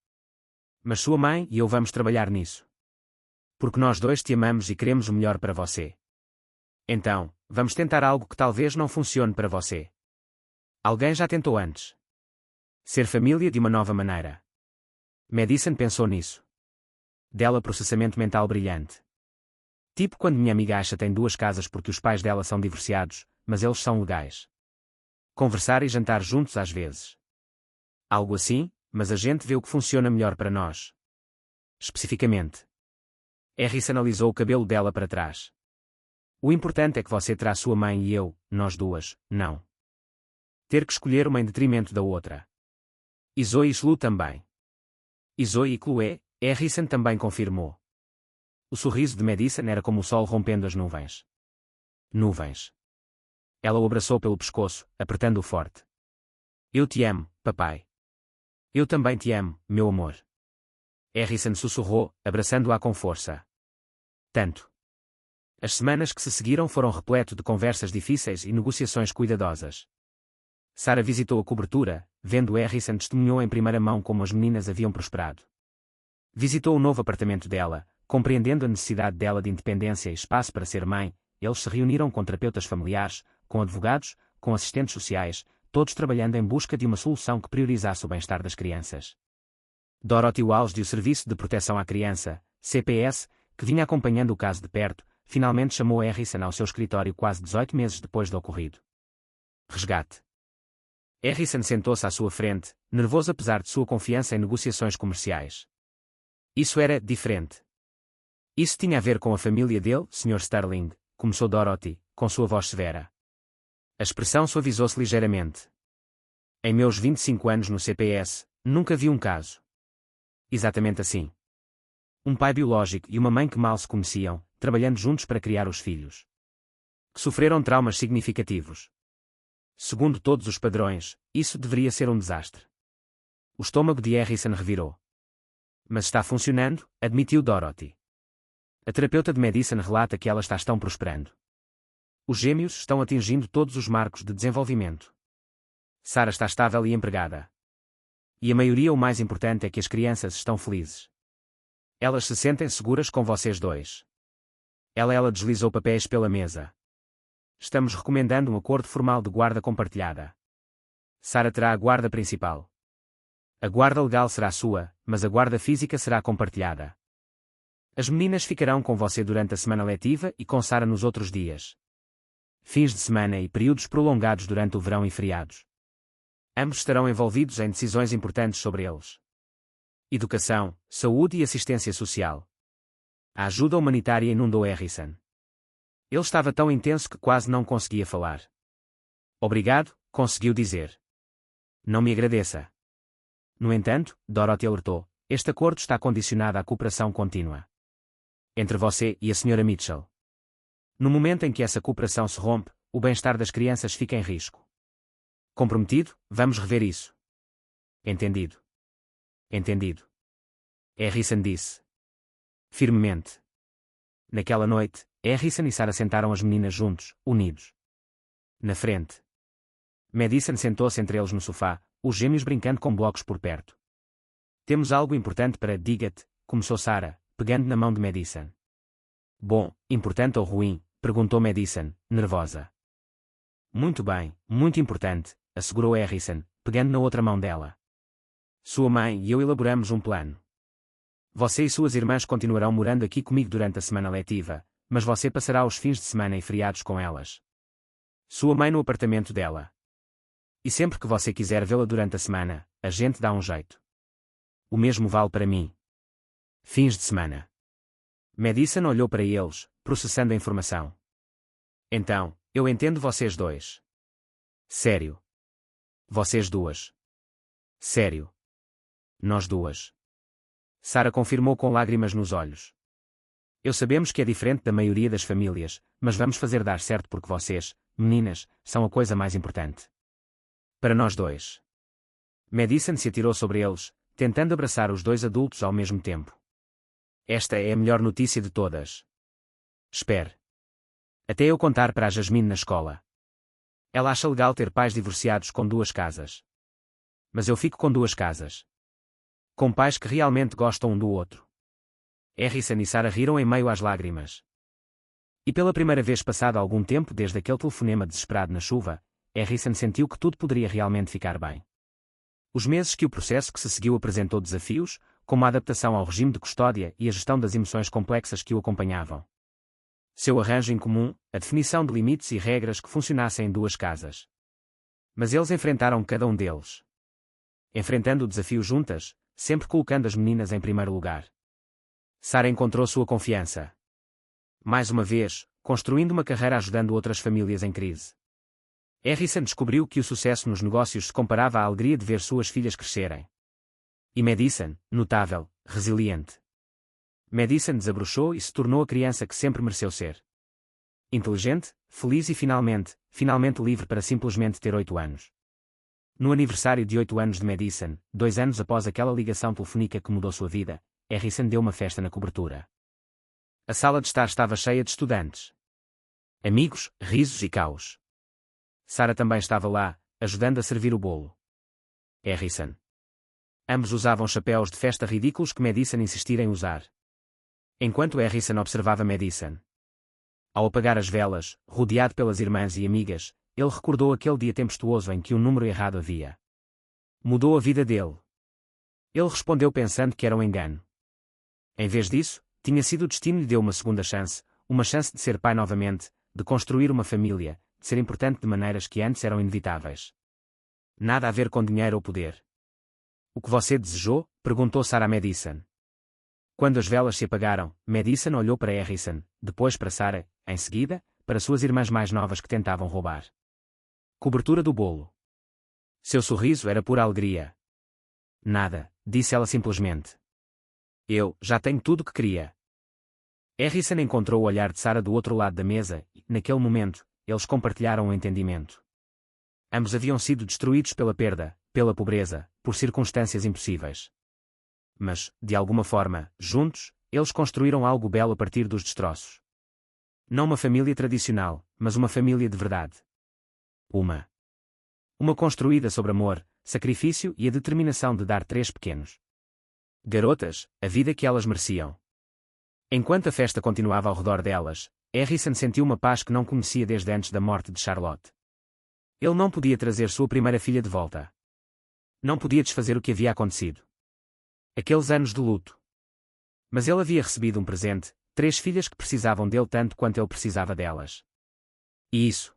Mas sua mãe e eu vamos trabalhar nisso. Porque nós dois te amamos e queremos o melhor para você. Então, vamos tentar algo que talvez não funcione para você. Alguém já tentou antes. Ser família de uma nova maneira. Madison pensou nisso. Dela processamento mental brilhante. Tipo quando minha amiga acha tem duas casas porque os pais dela são divorciados, mas eles são legais. Conversar e jantar juntos às vezes. Algo assim, mas a gente vê o que funciona melhor para nós. Especificamente. Harrison analisou o cabelo dela para trás. O importante é que você terá sua mãe e eu, nós duas, não. Ter que escolher uma em detrimento da outra. E Zoe e Shlu também. E Zoe e Chloe, Harrison também confirmou. O sorriso de Madison era como o sol rompendo as nuvens. Nuvens. Ela o abraçou pelo pescoço, apertando-o forte. Eu te amo, papai. Eu também te amo, meu amor. Harrison sussurrou, abraçando-a com força. Tanto. As semanas que se seguiram foram repleto de conversas difíceis e negociações cuidadosas. Sarah visitou a cobertura, vendo Harrison testemunhou em primeira mão como as meninas haviam prosperado. Visitou o novo apartamento dela, compreendendo a necessidade dela de independência e espaço para ser mãe. Eles se reuniram com terapeutas familiares, com advogados, com assistentes sociais, todos trabalhando em busca de uma solução que priorizasse o bem-estar das crianças. Dorothy Walsh do Serviço de Proteção à Criança, CPS, que vinha acompanhando o caso de perto, finalmente chamou Harrison ao seu escritório quase 18 meses depois do ocorrido. Resgate. Harrison sentou-se à sua frente, nervoso apesar de sua confiança em negociações comerciais. Isso era diferente. Isso tinha a ver com a família dele, Sr. Sterling, começou Dorothy, com sua voz severa. A expressão suavizou-se ligeiramente. Em meus 25 anos no CPS, nunca vi um caso. Exatamente assim. Um pai biológico e uma mãe que mal se conheciam, trabalhando juntos para criar os filhos. Que sofreram traumas significativos. Segundo todos os padrões, isso deveria ser um desastre. O estômago de Harrison revirou. Mas está funcionando, admitiu Dorothy. A terapeuta de Madison relata que elas estão prosperando. Os gêmeos estão atingindo todos os marcos de desenvolvimento. Sarah está estável e empregada. E a maioria, o mais importante, é que as crianças estão felizes. Elas se sentem seguras com vocês dois. Ela deslizou papéis pela mesa. Estamos recomendando um acordo formal de guarda compartilhada. Sarah terá a guarda principal. A guarda legal será sua, mas a guarda física será compartilhada. As meninas ficarão com você durante a semana letiva e com Sarah nos outros dias. Fins de semana e períodos prolongados durante o verão e feriados. Ambos estarão envolvidos em decisões importantes sobre eles. Educação, saúde e assistência social. A ajuda humanitária inundou Harrison. Ele estava tão intenso que quase não conseguia falar. Obrigado, conseguiu dizer. Não me agradeça. No entanto, Dorothy alertou, este acordo está condicionado à cooperação contínua. Entre você e a Sra. Mitchell. No momento em que essa cooperação se rompe, o bem-estar das crianças fica em risco. Comprometido, vamos rever isso. Entendido. Entendido. Harrison disse. Firmemente. Naquela noite, Harrison e Sarah sentaram as meninas juntos, unidos. Na frente. Madison sentou-se entre eles no sofá, os gêmeos brincando com blocos por perto. Temos algo importante para diga-te, começou Sarah, pegando na mão de Madison. Bom, importante ou ruim? Perguntou Madison, nervosa. Muito bem, muito importante, assegurou Harrison, pegando na outra mão dela. Sua mãe e eu elaboramos um plano. Você e suas irmãs continuarão morando aqui comigo durante a semana letiva, mas você passará os fins de semana e feriados com elas. Sua mãe no apartamento dela. E sempre que você quiser vê-la durante a semana, a gente dá um jeito. O mesmo vale para mim. Fins de semana. Madison olhou para eles, processando a informação. Então, eu entendo vocês dois. Sério. Vocês duas. Sério. Nós duas. Sarah confirmou com lágrimas nos olhos. Eu sabemos que é diferente da maioria das famílias, mas vamos fazer dar certo porque vocês, meninas, são a coisa mais importante. Para nós dois. Madison se atirou sobre eles, tentando abraçar os dois adultos ao mesmo tempo. Esta é a melhor notícia de todas. Espere. Até eu contar para a Jasmine na escola. Ela acha legal ter pais divorciados com duas casas. Mas eu fico com duas casas. Com pais que realmente gostam um do outro. Harrison e Sarah riram em meio às lágrimas. E pela primeira vez passado algum tempo desde aquele telefonema desesperado na chuva, Harrison sentiu que tudo poderia realmente ficar bem. Os meses que o processo que se seguiu apresentou desafios, como a adaptação ao regime de custódia e a gestão das emoções complexas que o acompanhavam. Seu arranjo incomum, a definição de limites e regras que funcionassem em duas casas. Mas eles enfrentaram cada um deles. Enfrentando o desafio juntas, sempre colocando as meninas em primeiro lugar. Sarah encontrou sua confiança. Mais uma vez, construindo uma carreira ajudando outras famílias em crise. Harrison descobriu que o sucesso nos negócios se comparava à alegria de ver suas filhas crescerem. E Madison, notável, resiliente. Madison desabrochou e se tornou a criança que sempre mereceu ser. Inteligente, feliz e finalmente livre para simplesmente ter 8 anos. No aniversário de 8 anos de Madison, 2 anos após aquela ligação telefônica que mudou sua vida, Harrison deu uma festa na cobertura. A sala de estar estava cheia de estudantes. Amigos, risos e caos. Sarah também estava lá, ajudando a servir o bolo. Harrison. Ambos usavam chapéus de festa ridículos que Madison insistira em usar. Enquanto Harrison observava Madison. Ao apagar as velas, rodeado pelas irmãs e amigas, ele recordou aquele dia tempestuoso em que um número errado havia. Mudou a vida dele. Ele respondeu pensando que era um engano. Em vez disso, tinha sido o destino lhe deu uma segunda chance, uma chance de ser pai novamente, de construir uma família, de ser importante de maneiras que antes eram inevitáveis. Nada a ver com dinheiro ou poder. O que você desejou? Perguntou Sarah Madison. Quando as velas se apagaram, Madison olhou para Harrison, depois para Sarah, em seguida, para suas irmãs mais novas que tentavam roubar cobertura do bolo. Seu sorriso era pura alegria. Nada, disse ela simplesmente. Eu já tenho tudo o que queria. Harrison encontrou o olhar de Sarah do outro lado da mesa e, naquele momento, eles compartilharam o entendimento. Ambos haviam sido destruídos pela perda, pela pobreza, por circunstâncias impossíveis. Mas, de alguma forma, juntos, eles construíram algo belo a partir dos destroços. Não uma família tradicional, mas uma família de verdade. Uma construída sobre amor, sacrifício e a determinação de dar 3 pequenos garotas a vida que elas mereciam. Enquanto a festa continuava ao redor delas, Harrison sentiu uma paz que não conhecia desde antes da morte de Charlotte. Ele não podia trazer sua primeira filha de volta. Não podia desfazer o que havia acontecido. Aqueles anos de luto. Mas ele havia recebido um presente, 3 filhas que precisavam dele tanto quanto ele precisava delas. E isso,